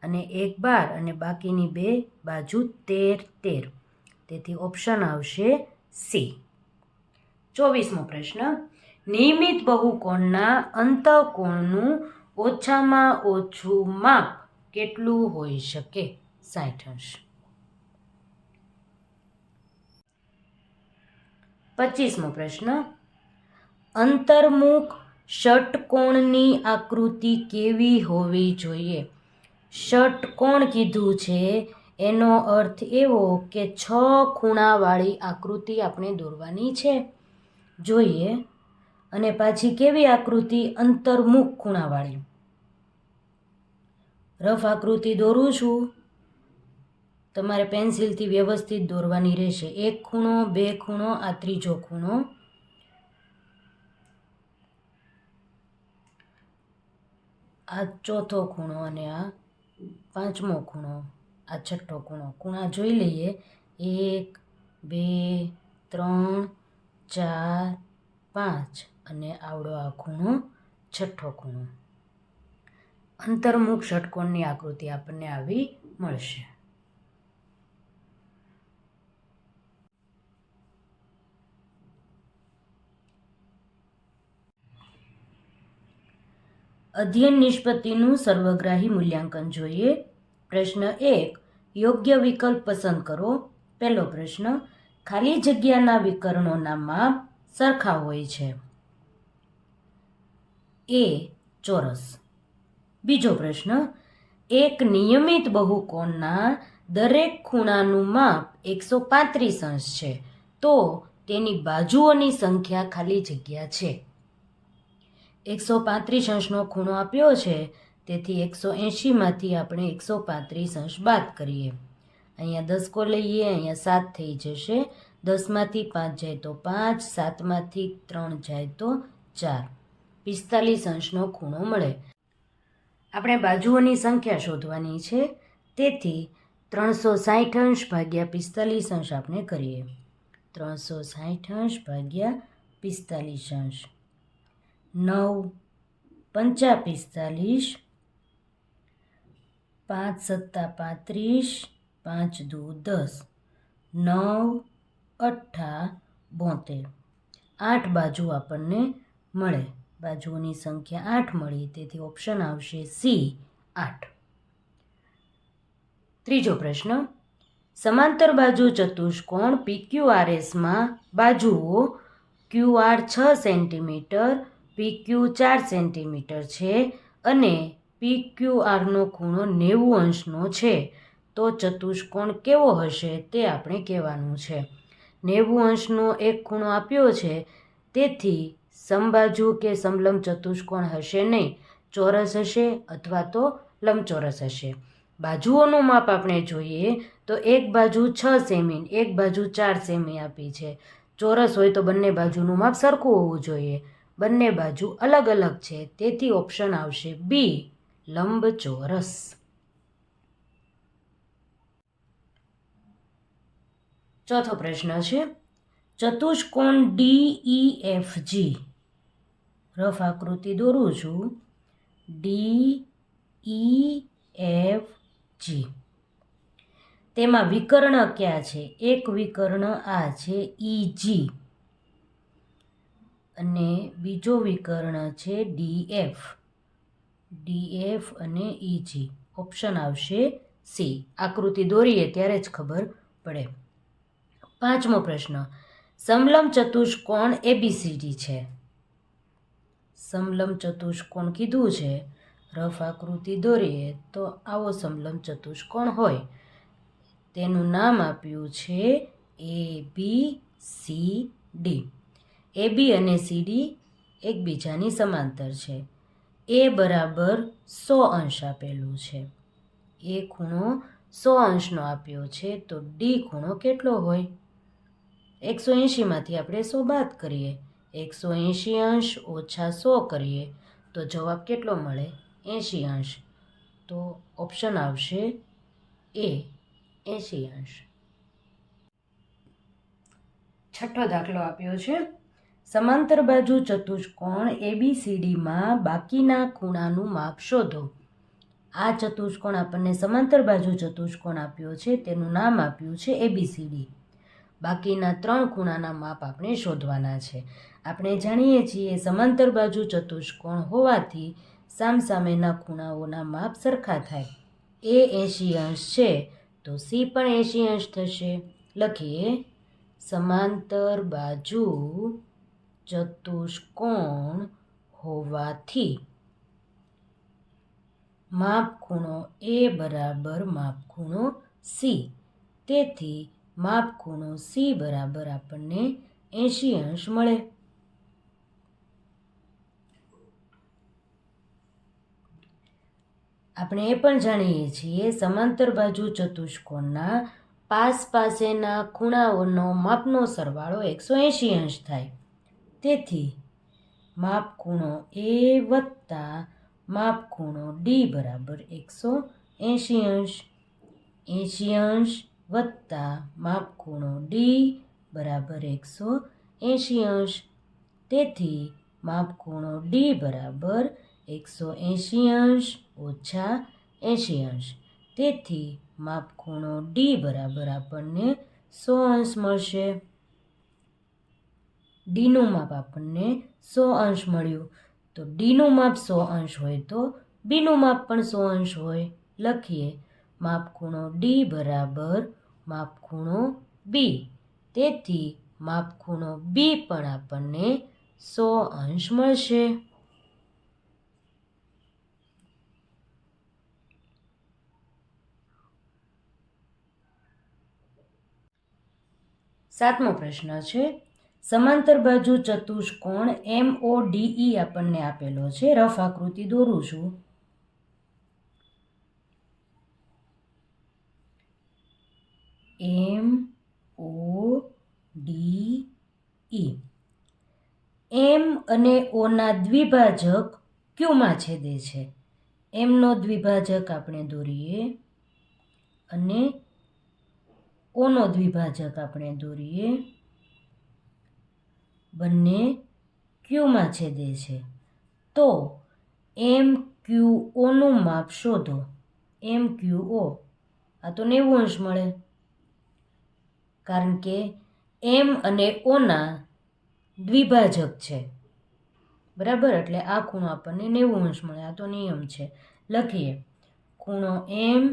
અને એક 12 અને બાકીની બે બાજુ 13, 13. તેથી ઓપ્શન આવશે સી. 24મો પ્રશ્ન. નિયમિત બહુકોણના અંતઃકોણનું ઓછામાં ઓછું માપ કેટલું હોઈ શકે? 60 અંશ. 25મો પ્રશ્ન. અંતર્મુખ ષટકોણની આકૃતિ કેવી હોવી જોઈએ? ષટકોણ કીધું છે એનો અર્થ એવો કે 6 ખૂણાવાળી આકૃતિ આપણે દોરવાની છે. જોઈએ. અને પાછી કેવી આકૃતિ? અંતર્મુખ ખૂણાવાળી. રફ આકૃતિ દોરું છું તમારે પેન્સિલથી વ્યવસ્થિત દોરવાની રહેશે. 1 ખૂણો, 2 ખૂણો, આ ત્રીજો ખૂણો, આ ચોથો ખૂણો અને આ પાંચમો ખૂણો, આ છઠ્ઠો ખૂણો. ખૂણા જોઈ લઈએ. 1, 2, 3, 4, 5 અને આવડો આ ખૂણો છઠ્ઠો ખૂણો. અંતર્મુખ ષટકોણની આકૃતિ આપણને આવી મળશે. અધ્યયન નિષ્પત્તિનું સર્વગ્રાહી મૂલ્યાંકન જોઈએ. પ્રશ્ન 1, યોગ્ય વિકલ્પ પસંદ કરો. પહેલો પ્રશ્ન, ખાલી જગ્યાના વિકર્ણોના માપ સરખા હોય છે. એ ચોરસ. બીજો પ્રશ્ન, એક નિયમિત બહુકોણના દરેક ખૂણાનું માપ 135 અંશ છે, તો તેની બાજુઓની સંખ્યા ખાલી જગ્યા છે. 135 અંશનો ખૂણો આપ્યો છે, તેથી 180માંથી આપણે 135 અંશ બાદ કરીએ. અહીંયા 10 લઈએ, અહીંયા 7 થઈ જશે. 10માંથી 5 જાય તો 5, 7માંથી 3 જાય તો 4. 45 અંશનો ખૂણો મળે. આપણે બાજુઓની સંખ્યા શોધવાની છે, તેથી 360 અંશ ભાગ્યા 45 અંશ આપણે કરીએ. 360 અંશ ભાગ્યા 45 અંશ. 9 પંચા 45, 5 સત્તા 35, 5 દુ 10, 9 અઠ્ઠા 72. 8 બાજુ આપણને મળે. બાજુઓની સંખ્યા 8 મળી, તેથી ઓપ્શન આવશે સી 8. ત્રીજો પ્રશ્ન, સમાંતર બાજુ ચતુષ્કોણ PQRSમાં બાજુઓ QR 6 સેન્ટીમીટર, PQ 4 સેન્ટીમીટર છે અને PQRનો ખૂણો 90 અંશનો છે, તો ચતુષ્કોણ કેવો હશે તે આપણે કહેવાનું છે. 90 અંશનો એક ખૂણો આપ્યો છે, તેથી સમબાજુ કે સમલંબ ચતુષ્કોણ હશે નહીં, ચોરસ હશે અથવા તો લંબચોરસ હશે. બાજુઓનું માપ આપણે જોઈએ તો એક બાજુ 6 સેમી, એક બાજુ 4 સેમી આપી છે. ચોરસ હોય તો બંને બાજુનું માપ સરખું હોવું જોઈએ. બંને બાજુ અલગ અલગ છે, તેથી ઓપ્શન આવશે બી લંબચોરસ. ચોથો પ્રશ્ન છે, ચતુષ્કોણ DEFG, રફ આકૃતિ દોરું છું. DEFG, તેમાં વિકર્ણ ક્યાં છે? એક વિકર્ણ આ છે EG અને બીજો વિકર્ણ છે DF. DF અને EG. ઓપ્શન આવશે સી. આકૃતિ દોરીએ ત્યારે જ ખબર પડે. પાંચમો પ્રશ્ન, સમલંબ ચતુષ્કોણ ABCD છે. સમલંબ ચતુષ્કોણ કીધું છે, રફ આકૃતિ દોરીએ તો આવો સમલંબ ચતુષ્કોણ હોય. તેનું નામ આપ્યું છે ABCD. AB અને CD એકબીજાની સમાંતર છે. A બરાબર 100 અંશ આપેલું છે. એ ખૂણો 100 અંશનો આપ્યો છે, તો D ખૂણો કેટલો હોય? 180માંથી આપણે 100 બાદ કરીએ. 180 અંશ ઓછા 100 કરીએ તો જવાબ કેટલો મળે? 80 અંશ. તો ઓપ્શન આવશે એ 80 અંશ. છઠ્ઠો દાખલો આપ્યો છે, સમાંતર બાજુ ચતુષ્કોણ ABCDમાં બાકીના ખૂણાનું માપ શોધો. આ ચતુષ્કોણ આપણને સમાંતર બાજુ ચતુષ્કોણ આપ્યો છે, તેનું નામ આપ્યું છે ABCD. બાકીના 3 ખૂણાના માપ આપણે શોધવાના છે. આપણે જાણીએ છીએ સમાંતર બાજુ ચતુષ્કોણ હોવાથી સામસામેના ખૂણાઓના માપ સરખા થાય. એ 80 અંશ છે, તો સી પણ 80 અંશ થશે. લખીએ, સમાંતર બાજુ ચતુષ્કોણ હોવાથી માપ ખૂણો એ બરાબર માપ ખૂણો સી, તેથી માપ ખૂણો સી બરાબર આપણને 80 અંશ મળે. આપણે એ પણ જાણીએ છીએ સમાંતર બાજુ ચતુષ્કોણના પાસેના ખૂણાઓનો માપનો સરવાળો 180 અંશ થાય. તેથી માપ ખૂણો એ વત્તા માપ ખૂણો ડી બરાબર 180 અંશ. 80 અંશ વત્તા માપ ખૂણો ડી બરાબર 180 અંશ. તેથી માપ ખૂણો ડી બરાબર 180 અંશ ઓછા 80 અંશ. તેથી માપ ખૂણો ડી બરાબર આપણને 100 અંશ મળશે. ડીનું માપ આપણને 100 અંશ મળ્યું. તો ડીનું માપ 100 અંશ હોય તો બીનું માપ પણ 100 અંશ હોય. લખીએ માપ ખૂણો ડી બરાબર માપ ખૂણો બી. તેથી માપ ખૂણો બી પણ આપણને 100 અંશ મળશે. સાતમો પ્રશ્ન છે સમાંતર બાજુ ચતુષ્કોણ MODE આપણને આપેલો છે. રફ આકૃતિ દોરું છું. MODE. M અને O ના દ્વિભાજક ક્યુમાં છેદે છે. એમનો દ્વિભાજક આપણે દોરીએ અને ઓનો દ્વિભાજક આપણે દોરીએ. બંને ક્યુમાં છેદે છે. તો MQOનું માપ શોધો. MQO આ તો 90 અંશ મળે, કારણ કે M અને ઓના દ્વિભાજક છે. બરાબર, એટલે આ ખૂણો આપણને 90 અંશ મળે. આ તો નિયમ છે. લખીએ ખૂણો M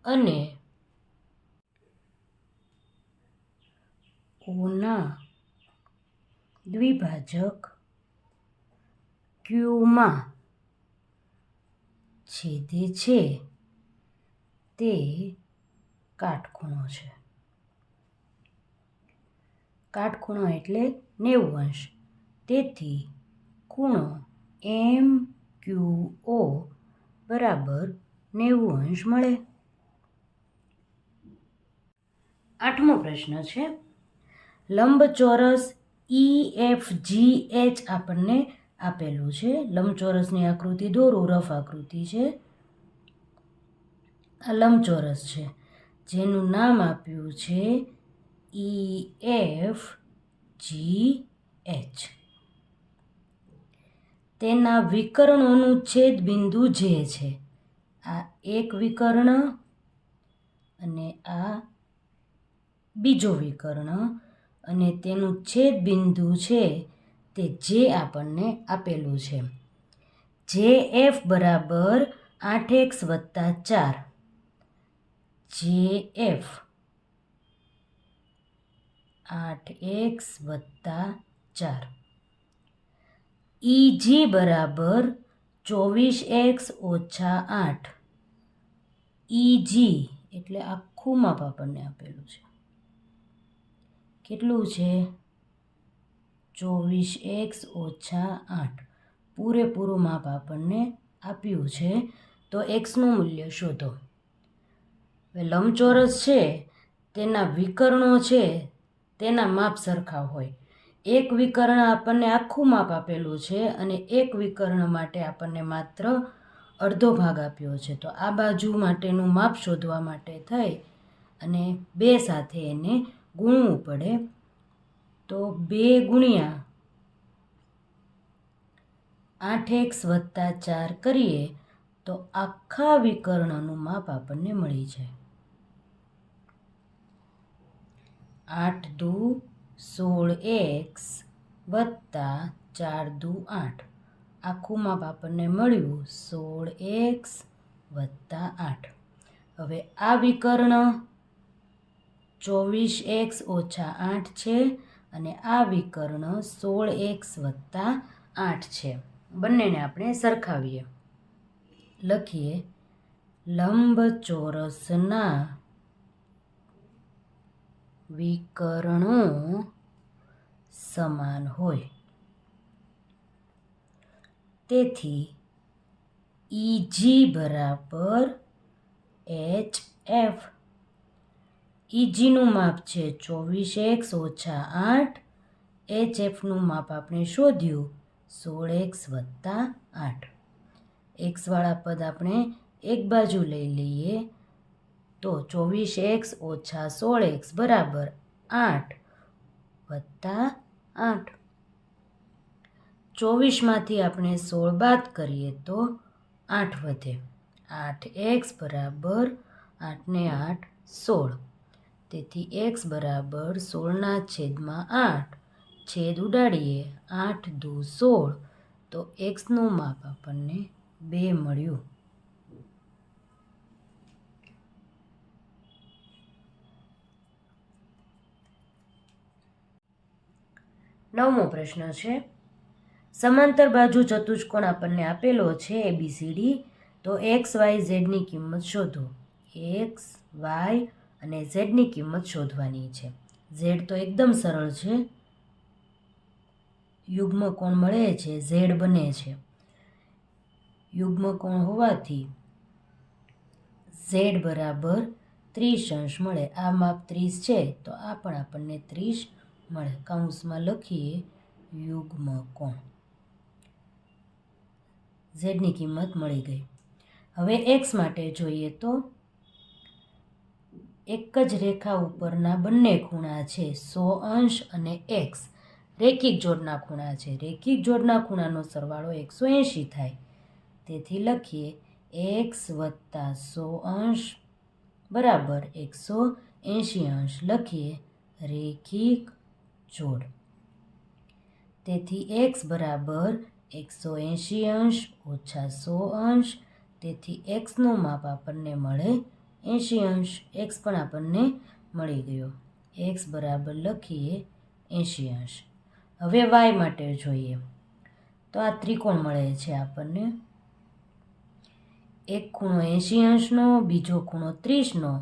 અને ઓના દ્વિભાજક ક્યુમાં છેદે છે તે કાટખૂણો છે. કાટખૂણો એટલે 90 અંશ. તેથી ખૂણો MQO બરાબર 90 અંશ મળે. આઠમો પ્રશ્ન છે લંબચોરસ EFGH આપણને આપેલું છે. લંબચોરસની આકૃતિ દોરું. રફ આકૃતિ છે. આ લંબચોરસ છે જેનું નામ આપ્યું છે EFGH. તેના વિકર્ણોનું છેદ બિંદુ જે છે. આ એક વિકર્ણ અને આ બીજો વિકર્ણ અને તેનું છેદ બિંદુ છે તે જે આપણને આપેલું છે. JF બરાબર 8x વત્તા 4. JF 8x વત્તા 4. EG બરાબર 24x ઓછા 8. EG એટલે આખું માપ આપણને આપેલું છે. કેટલું છે? 24x ઓછા 8. પૂરેપૂરું માપ આપણને આપ્યું છે. તો એક્સનું મૂલ્ય શોધો. હવે લંબચોરસ છે તેના વિકર્ણો છે તેના માપ સરખા હોય. એક વિકર્ણ આપણને આખું માપ આપેલું છે અને એક વિકર્ણ માટે આપણને માત્ર અડધો ભાગ આપ્યો છે. તો આ બાજુ માટેનું માપ શોધવા માટે થઈ અને 2 સાથે એને ગુણવું પડે. તો 2 ગુણ્યા 8x વત્તા 4 કરીએ તો આખા વિકર્ણનું માપ આપણને મળી જાય. 8 દુ 16x વત્તા 4 દુ 8. આખું માપ આપણને મળ્યું 16x વત્તા 8. હવે આ વિકર્ણ 24x ઓછા 8 છે અને આ વિકર્ણ 16x વત્તા 8 છે. બંનેને આપણે સરખાવીએ. લખીએ લંબચોરસના વિકર્ણો સમાન હોય. તેથી EG બરાબર HF. EGનું માપ છે 24x ઓછા 8. HFનું માપ આપણે શોધ્યું 16x વત્તા 8. એક્સવાળા પદ આપણે એક બાજુ લઈ લઈએ તો 24x ઓછા 16x બરાબર 8 વત્તા 8. 24માંથી આપણે 16 બાદ કરીએ તો 8 વધે. 8x બરાબર 8 ને 8 16. તેથી x બરાબર 16/8. છેદ ઉડાડીએ 8 દુ 16. તો xનું માપ આપણને 2 મળ્યું. નવમો પ્રશ્ન છે, સમાંતર બાજુ ચતુષ્કોણ આપણને આપેલો છે ABCD. તો x y ઝેડની કિંમત શોધો. x y અને ઝેડની કિંમત શોધવાની છે. ઝેડ તો એકદમ સરળ છે, યુગ્મ કોણ મળે છે ઝેડ બને છે. યુગ્મ કોણ હોવાથી ઝેડ બરાબર 30 અંશ મળે. આ માપ 30 છે તો આ પણ આપણને 30 મળે. કૌંસમાં લખીએ યુગ્મ કોણ. ઝેડની કિંમત મળી ગઈ. હવે એક્સ માટે જોઈએ તો એક જ રેખા ઉપરના બંને ખૂણા છે 100 અંશ અને એક્સ રેખિક જોડના ખૂણા છે. રેખિક જોડના ખૂણાનો સરવાળો 180 થાય. તેથી લખીએ એક્સ વત્તા 100 અંશ બરાબર 180 અંશ. લખીએ રેખિક જોડ. તેથી એક્સ બરાબર 180 અંશ ઓછા 100 અંશ. તેથી એક્સનું માપ આપણને મળે 80 અંશ. એક્સ પણ આપણને મળી ગયો. એક્સ બરાબર લખીએ 80 અંશ. હવે વાય માટે જોઈએ તો આ ત્રિકોણ મળે છે આપણને. એક ખૂણો 80 અંશનો, બીજો ખૂણો 30નો.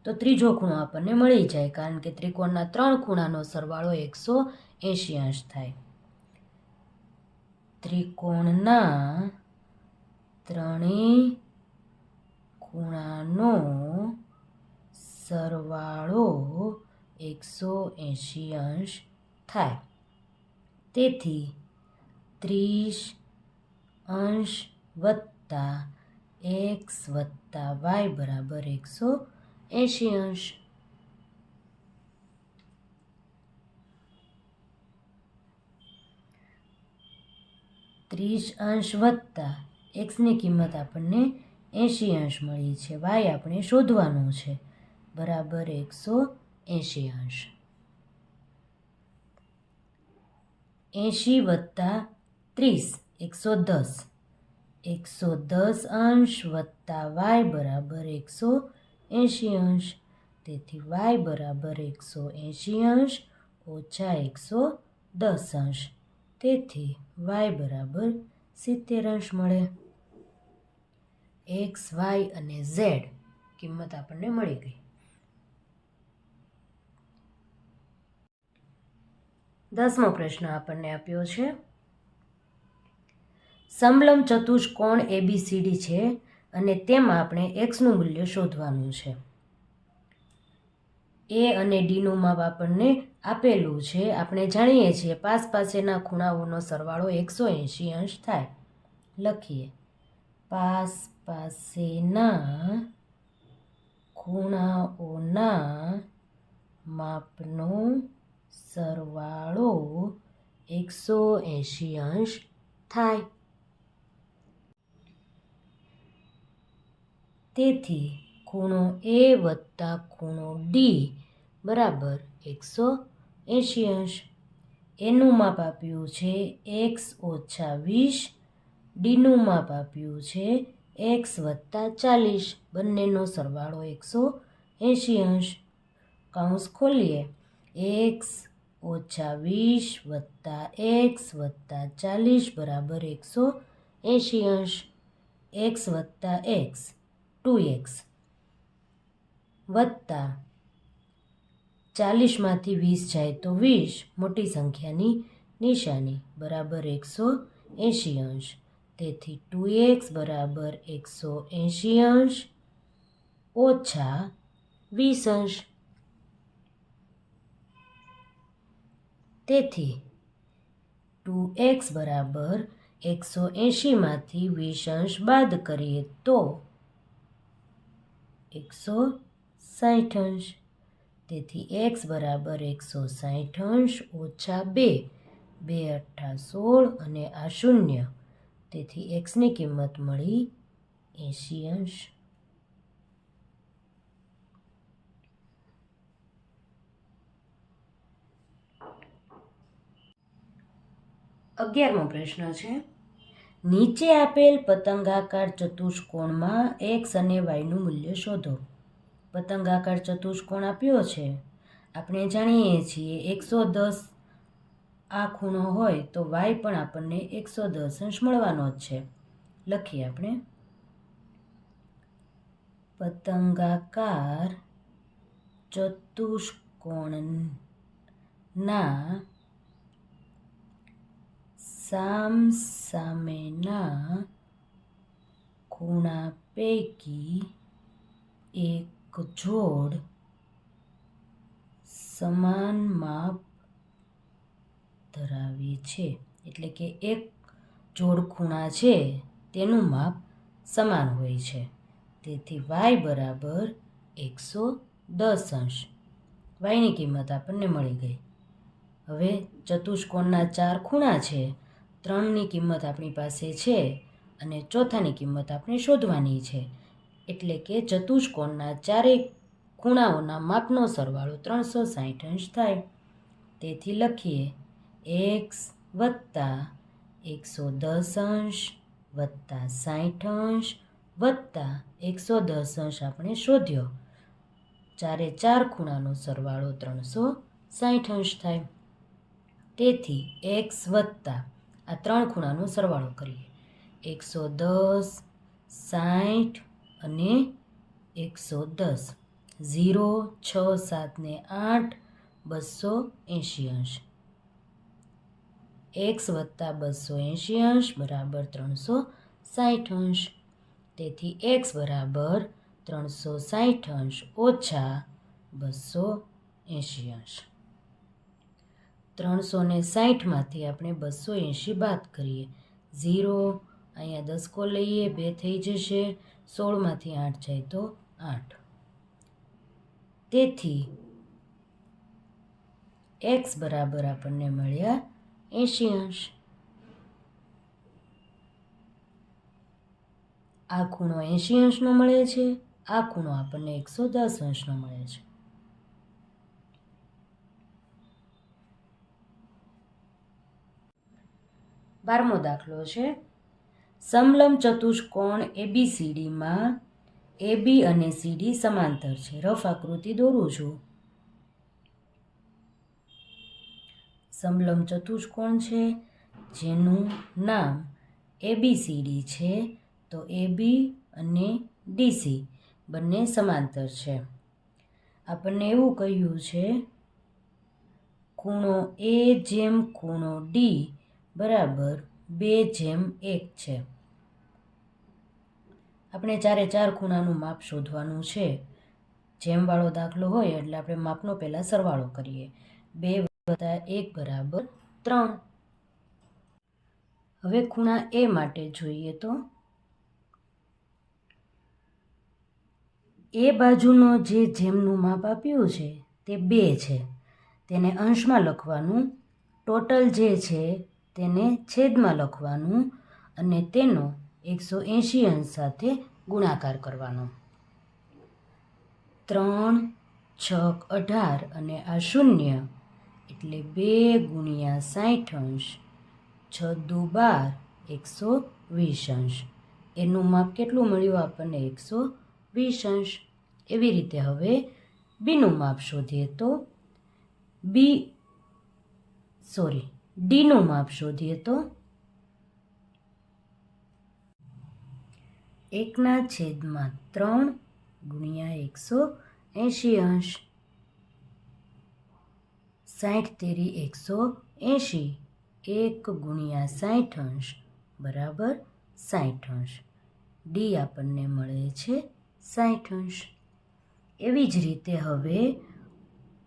તો ત્રીજો ખૂણો આપણને મળી જાય કારણ કે ત્રિકોણના 3 ખૂણાનો સરવાળો 180 અંશ થાય. ત્રિકોણના ત્રણેય ખૂણાનો સરવાળો 180 અંશ થાય. તેથી 30 અંશ વત્તા x વત્તા y બરાબર 180 અંશ. અંશ વત્તા એક્સની કિંમત આપણને 80 અંશ મળી છે. વાય આપણે શોધવાનું છે બરાબર 180 અંશ. 80 વત્તા 30 110. 110 અંશ વત્તા વાય બરાબર 180 અંશ. તેથી વાય બરાબર 180 અંશ ઓછા 110 અંશ. તેથી વાય બરાબર 70 અંશ મળે. એક્સ વાય અને ઝેડ કિંમત આપણને મળી ગઈ. 10મો પ્રશ્ન આપણને આપ્યો છે, સમલંબ ચતુષ્કોણ ABCD છે અને તેમાં આપણે એક્સનું મૂલ્ય શોધવાનું છે. એ અને ડીનું માપ આપણને આપેલું છે. આપણે જાણીએ છીએ પાસેના ખૂણાઓનો સરવાળો 180 અંશ થાય. લખીએ પાસેના ખૂણાઓના માપનો સરવાળો 180 અંશ થાય. તેથી ખૂણો એ વત્તા ખૂણો ડી બરાબર 180 અંશ. એનું માપ આપ્યું છે x ઓછા 20. ડીનું માપ આપ્યું છે x વત્તા 40. બંનેનો સરવાળો 180 અંશ. કૌંસ ખોલીએ x ઓછા 20 વત્તા x વત્તા 40 બરાબર 180 અંશ. x વત્તા x 2x વત્તા 40માંથી 20 જાય તો 20 મોટી સંખ્યાની નિશાની બરાબર 180 અંશ. તેથી 2x બરાબર 180 અંશ ઓછા 20 અંશ. તેથી 2x બરાબર 180માંથી 20 અંશ બાદ કરીએ તો 160 અંશ. તેથી x બરાબર 160 અંશ ઓછા 2. 2 × 16 અને આ 0. તેથી xની કિંમત મળી 80 અંશ. 11મો પ્રશ્ન છે, નીચે આપેલ પતંગાકાર ચતુષ્કોણમાં x અને yનું મૂલ્ય શોધો. પતંગાકાર ચતુષ્કોણ આપ્યો છે. આપણે જાણીએ છીએ 110 આ ખૂણો હોય તો y પણ આપણને 110 અંશ મળવાનો જ છે. લખીએ આપણે. પતંગાકાર ચતુષ્કોણના સામસામેના ખૂણા પૈકી એક જોડ સમાન માપ ધરાવે છે. એટલે કે એક જોડ ખૂણા છે તેનું માપ સમાન હોય છે. તેથી y બરાબર 110 અંશ. yની કિંમત આપણને મળી ગઈ. હવે ચતુષ્કોણના 4 ખૂણા છે. 3ની કિંમત આપણી પાસે છે અને ચોથાની કિંમત આપણે શોધવાની છે. એટલે કે ચતુષ્કોણના ચારેય ખૂણાઓના માપનો સરવાળો 360 અંશ થાય. તેથી લખીએ x વત્તા 110 અંશ વત્તા 60 અંશ વત્તા 110 અંશ આપણે શોધ્યો. ચારે ચાર ખૂણાનો સરવાળો 360 અંશ થાય. તેથી x વત્તા આ 3 ખૂણાનો સરવાળો કરીએ. 110, 60 અને 110. 0, 6, 7 ને 8, 280 અંશ. x વત્તા 280 અંશ બરાબર 360 અંશ. તેથી x બરાબર 360 અંશ ઓછા 280 અંશ. 360માંથી આપણે 280 બાદ કરીએ. 0, અહીંયા 10 લઈએ, 2 થઈ જશે. 16માંથી 8 જાય તો 8. તેથી x બરાબર આપણને મળ્યા 80 અંશ. આ ખૂણો 80 અંશનો મળે છે. આ ખૂણો આપણને 110 અંશનો મળે છે. બારમો દાખલો છે, સમલંબ ચતુષ્કોણ ABCDમાં AB અને CD સમાંતર છે. રફ આકૃતિ દોરું છું. સમલંબ ચતુષ્કોણ છે જેનું નામ ABCD છે. તો AB અને DC બંને સમાંતર છે. આપણને એવું કહ્યું છે ખૂણો A જેમ ખૂણો D બરાબર 2:1 છે. આપણે ચારે ચાર ખૂણાનું માપ શોધવાનું છે. જેમ વાળો દાખલો હોય એટલે આપણે માપનો પહેલાં સરવાળો કરીએ. 2 + 1 બરાબર 3. હવે ખૂણા A માટે જોઈએ તો એ બાજુનો જે જેમનું માપ આપ્યું છે તે 2 છે. તેને અંશમાં લખવાનું, ટોટલ જે છે તેને છેદમાં લખવાનું અને તેનો 180 અંશ સાથે ગુણાકાર કરવાનો. 3, 6, 18 અને આ 0 એટલે 2 × 60 અંશ 6 દુ 12, 120 અંશ. એનું માપ કેટલું મળ્યું આપણને? 120 અંશ. એવી રીતે હવે બીનું માપ શોધીએ તો ડીનું માપ શોધીએ તો 1/3 × 180 અંશ. 60 તેરી 180, 1 × 60 અંશ બરાબર 60°. ડી આપણને મળે છે 60°. એવી જ રીતે હવે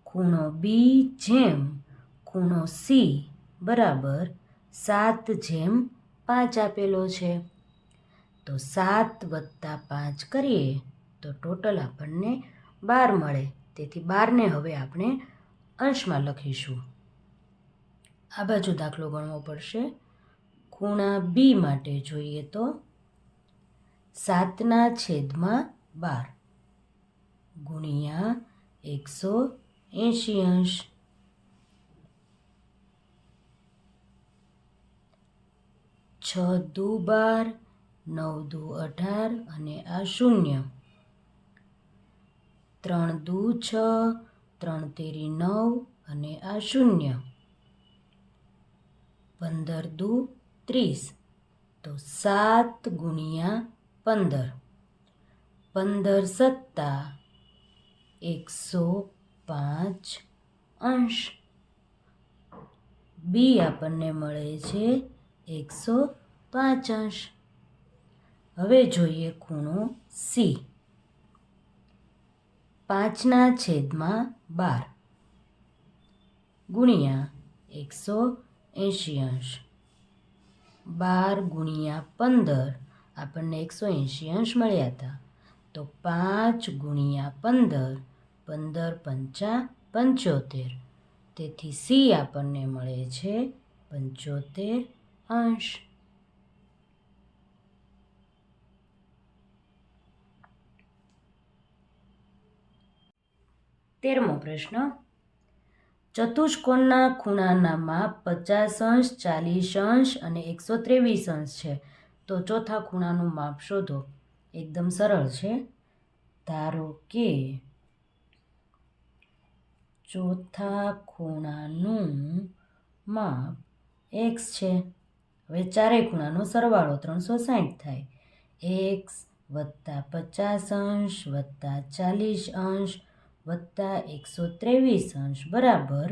ખૂણો બી જેમ ખૂણો સી બરાબર 7/5 આપેલો છે. તો 7 + 5 કરીએ તો ટોટલ આપણને 12 મળે. તેથી 12ને હવે આપણે અંશમાં લખીશું. આ બાજુ દાખલો ગણવો પડશે. ખૂણા બી માટે જોઈએ તો 7/12 ગુણ્યા 180°. 6 દુ 12, 9 દુ 18 અને આ 0. 3 દુ 6, 3 તેરી 9 અને આ 0. 15 દુ 30. તો 7 ગુણ્યા 15. 15 સત્તા 105°. બી આપણને મળે છે 105°. હવે જોઈએ ખૂણો સી. 5/12 ગુણ્યા 180°. 12 ગુણ્યા 15 આપણને 180° મળ્યા હતા. તો 5 ગુણ્યા 15, 15 × 5 = 75. તેથી સી આપણને મળે છે 75°. 13મો પ્રશ્ન. ચતુષ્કોણના ખૂણાના માપ 50°, 40° અને 123° છે. તો ચોથા ખૂણાનું માપ શોધો. એકદમ સરળ છે. ધારો કે ચોથા ખૂણાનું માપ x છે. હવે ચારેય ખૂણાનો સરવાળો 360 થાય. x + 50° + 40° + 123° બરાબર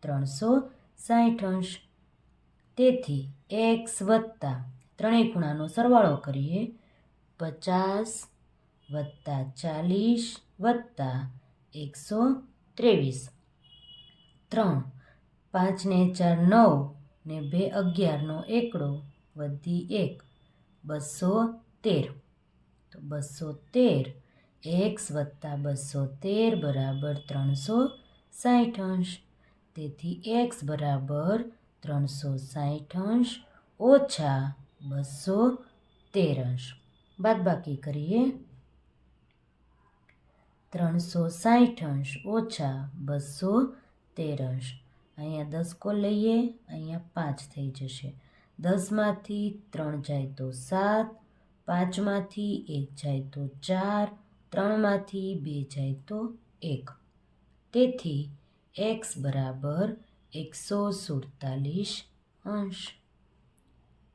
360°. તેથી x વત્તા ત્રણેય ખૂણાનો સરવાળો કરીએ 50 + 40 + 123. 3 5 ને 4 9 ને 2 11 નો એકડો વધી 1 213. તો 213 x + 213 બરાબર 360°. તેથી x બરાબર 360° ઓછા 213. બાદબાકી કરીએ. 360° ઓછા 213. અહીંયા 10 લઈએ, અહીંયા 5 થઈ જશે. 10માંથી 3 જાય તો 7, 5માંથી 1 જાય તો 4, 3માંથી 2 જાય તો 1. તેથી x બરાબર 147°.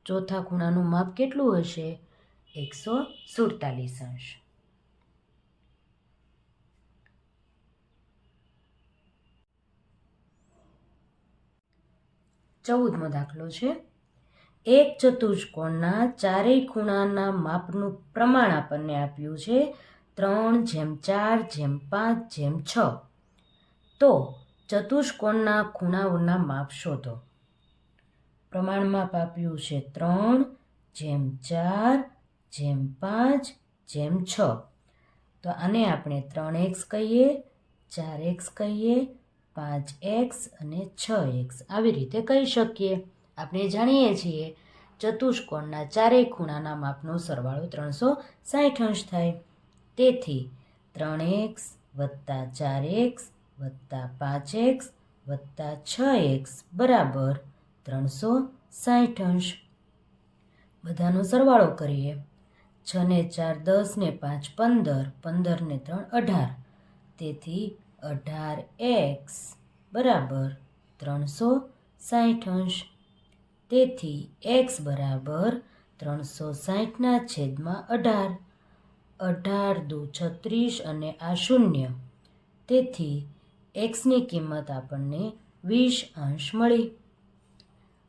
ચોથા ખૂણાનું માપ કેટલું હશે? 147°. 14મો દાખલો છે. એક ચતુષ્કોણના ચારેય ખૂણાના માપનું પ્રમાણ આપણને આપ્યું છે 3/4/5/6. તો ચતુષ્કોણના ખૂણાઓના માપ શોધો. પ્રમાણ માપ આપ્યું છે 3/4/5/6. તો આને આપણે 3x કહીએ, 4x કહીએ, 5x અને 6x આવી રીતે કહી શકીએ. આપણે જાણીએ છીએ ચતુષ્કોણના ચારેય ખૂણાના માપનો સરવાળો 360° થાય. તેથી 3x + 4x + 5x + 6x બરાબર 360°. બધાનો સરવાળો કરીએ. 6 ને 4 10 ને 5 15, 15 ને 3 18. તેથી 18x બરાબર 360°. તેથી x બરાબર 360/18. 18 દુ 36 અને આ 0. તેથી xની કિંમત આપણને 20° મળી.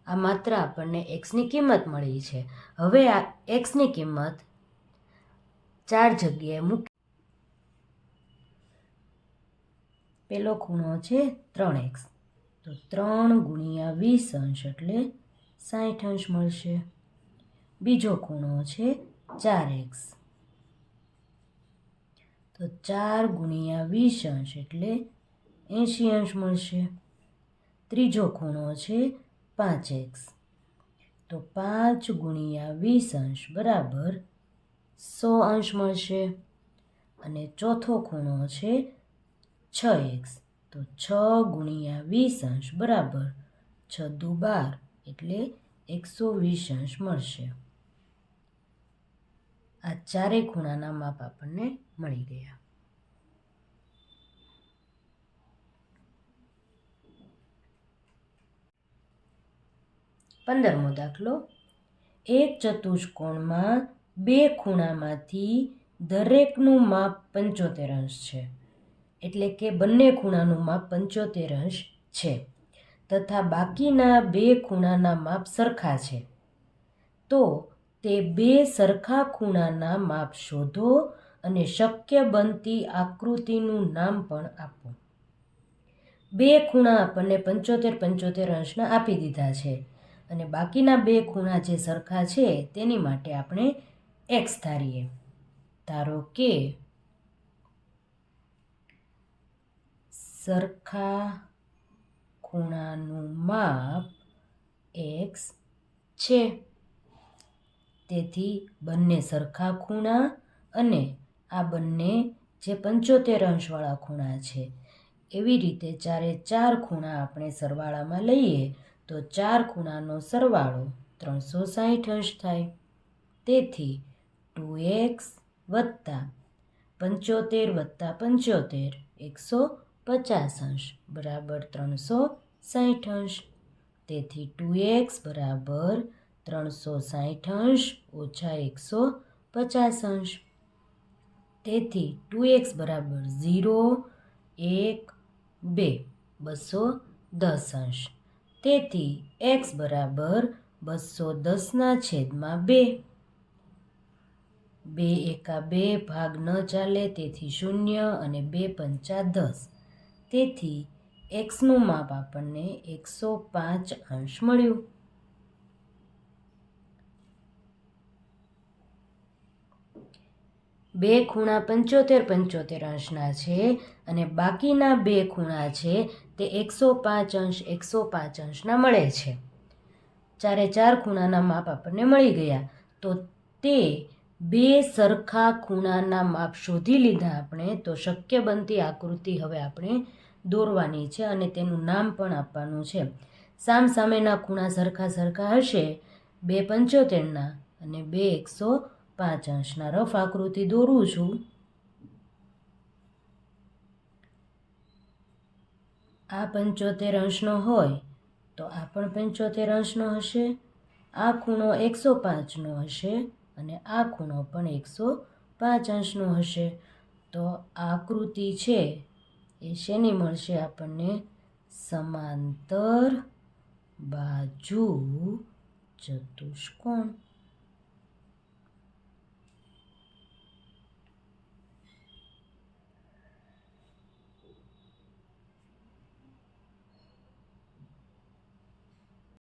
આ માત્ર આપણને એક્સની કિંમત મળી છે. હવે આ એક્સની કિંમત 4 જગ્યાએ મૂકી. પેલો ખૂણો છે 3x, તો 3 ગુણ્યા 20 અંશ એટલે 60 અંશ મળશે. બીજો ખૂણો છે 4x, તો 4 ગુણ્યા 20 અંશ એટલે 80 અંશ મળશે. ત્રીજો ખૂણો છે 5x, તો 5 ગુણ્યા 20 અંશ બરાબર 100 અંશ મળશે. અને ચોથો ખૂણો છે 6x, તો 6 ગુણ્યા 20 અંશ બરાબર 6 દુ 12 એટલે 120 અંશ મળશે. આ ચારેય ખૂણાના માપ આપણને મળી ગયા. પંદરમો દાખલો, એક ચતુષ્કોણમાં બે ખૂણામાંથી દરેકનું માપ 75 અંશ છે, એટલે કે બંને ખૂણાનું માપ 75 અંશ છે, તથા બાકીના બે ખૂણાના માપ સરખા છે. તો તે બે સરખા ખૂણાના માપ શોધો અને શક્ય બનતી આકૃતિનું નામ પણ આપો. બે ખૂણા આપણને 75 અંશના આપી દીધા છે અને બાકીના બે ખૂણા જે સરખા છે તેની માટે આપણે x ધારીએ. ધારો કે સરખા ખૂણાનું માપ x છે, તેથી બંને સરખા ખૂણા અને આ બંને જે 75 અંશવાળા ખૂણા છે, એવી રીતે ચારે ચાર ખૂણા આપણે સરવાળામાં લઈએ તો ચાર ખૂણાનો સરવાળો 360 અંશ થાય. તેથી 2x વત્તા 75 વત્તા 75 150 અંશ બરાબર 360 અંશ. તેથી 2x બરાબર 360 અંશ ઓછા 150 અંશ. તેથી 2x બરાબર 0, 1, 2, 210 અંશ. તેથી x બરાબર 210/2. 2 એકા 2 ભાગ ન ચાલે, તેથી 0 અને 2 પંચા 10. તેથી xનું માપ આપણને 105 અંશ મળ્યું. બે ખૂણા 75 અંશના છે અને બાકીના બે ખૂણા છે તે 105 અંશ 105 અંશના મળે છે. ચારે ચાર ખૂણાના માપ આપણને મળી ગયા. તો તે બે સરખા ખૂણાના માપ શોધી લીધા આપણે. તો શક્ય બનતી આકૃતિ હવે આપણે દોરવાની છે અને તેનું નામ પણ આપવાનું છે. સામસામેના ખૂણા સરખા સરખા હશે, બે 75ના અને બે 105 અંશના. રફ આકૃતિ દોરું છું. આ 75 અંશનો હોય તો આ પણ 75 અંશનો હશે, આ ખૂણો 105નો હશે અને આ ખૂણો પણ 105 અંશનો હશે. તો આ આકૃતિ છે એ શેની મળશે આપણને? સમાંતર બાજુ ચતુષ્કોણ.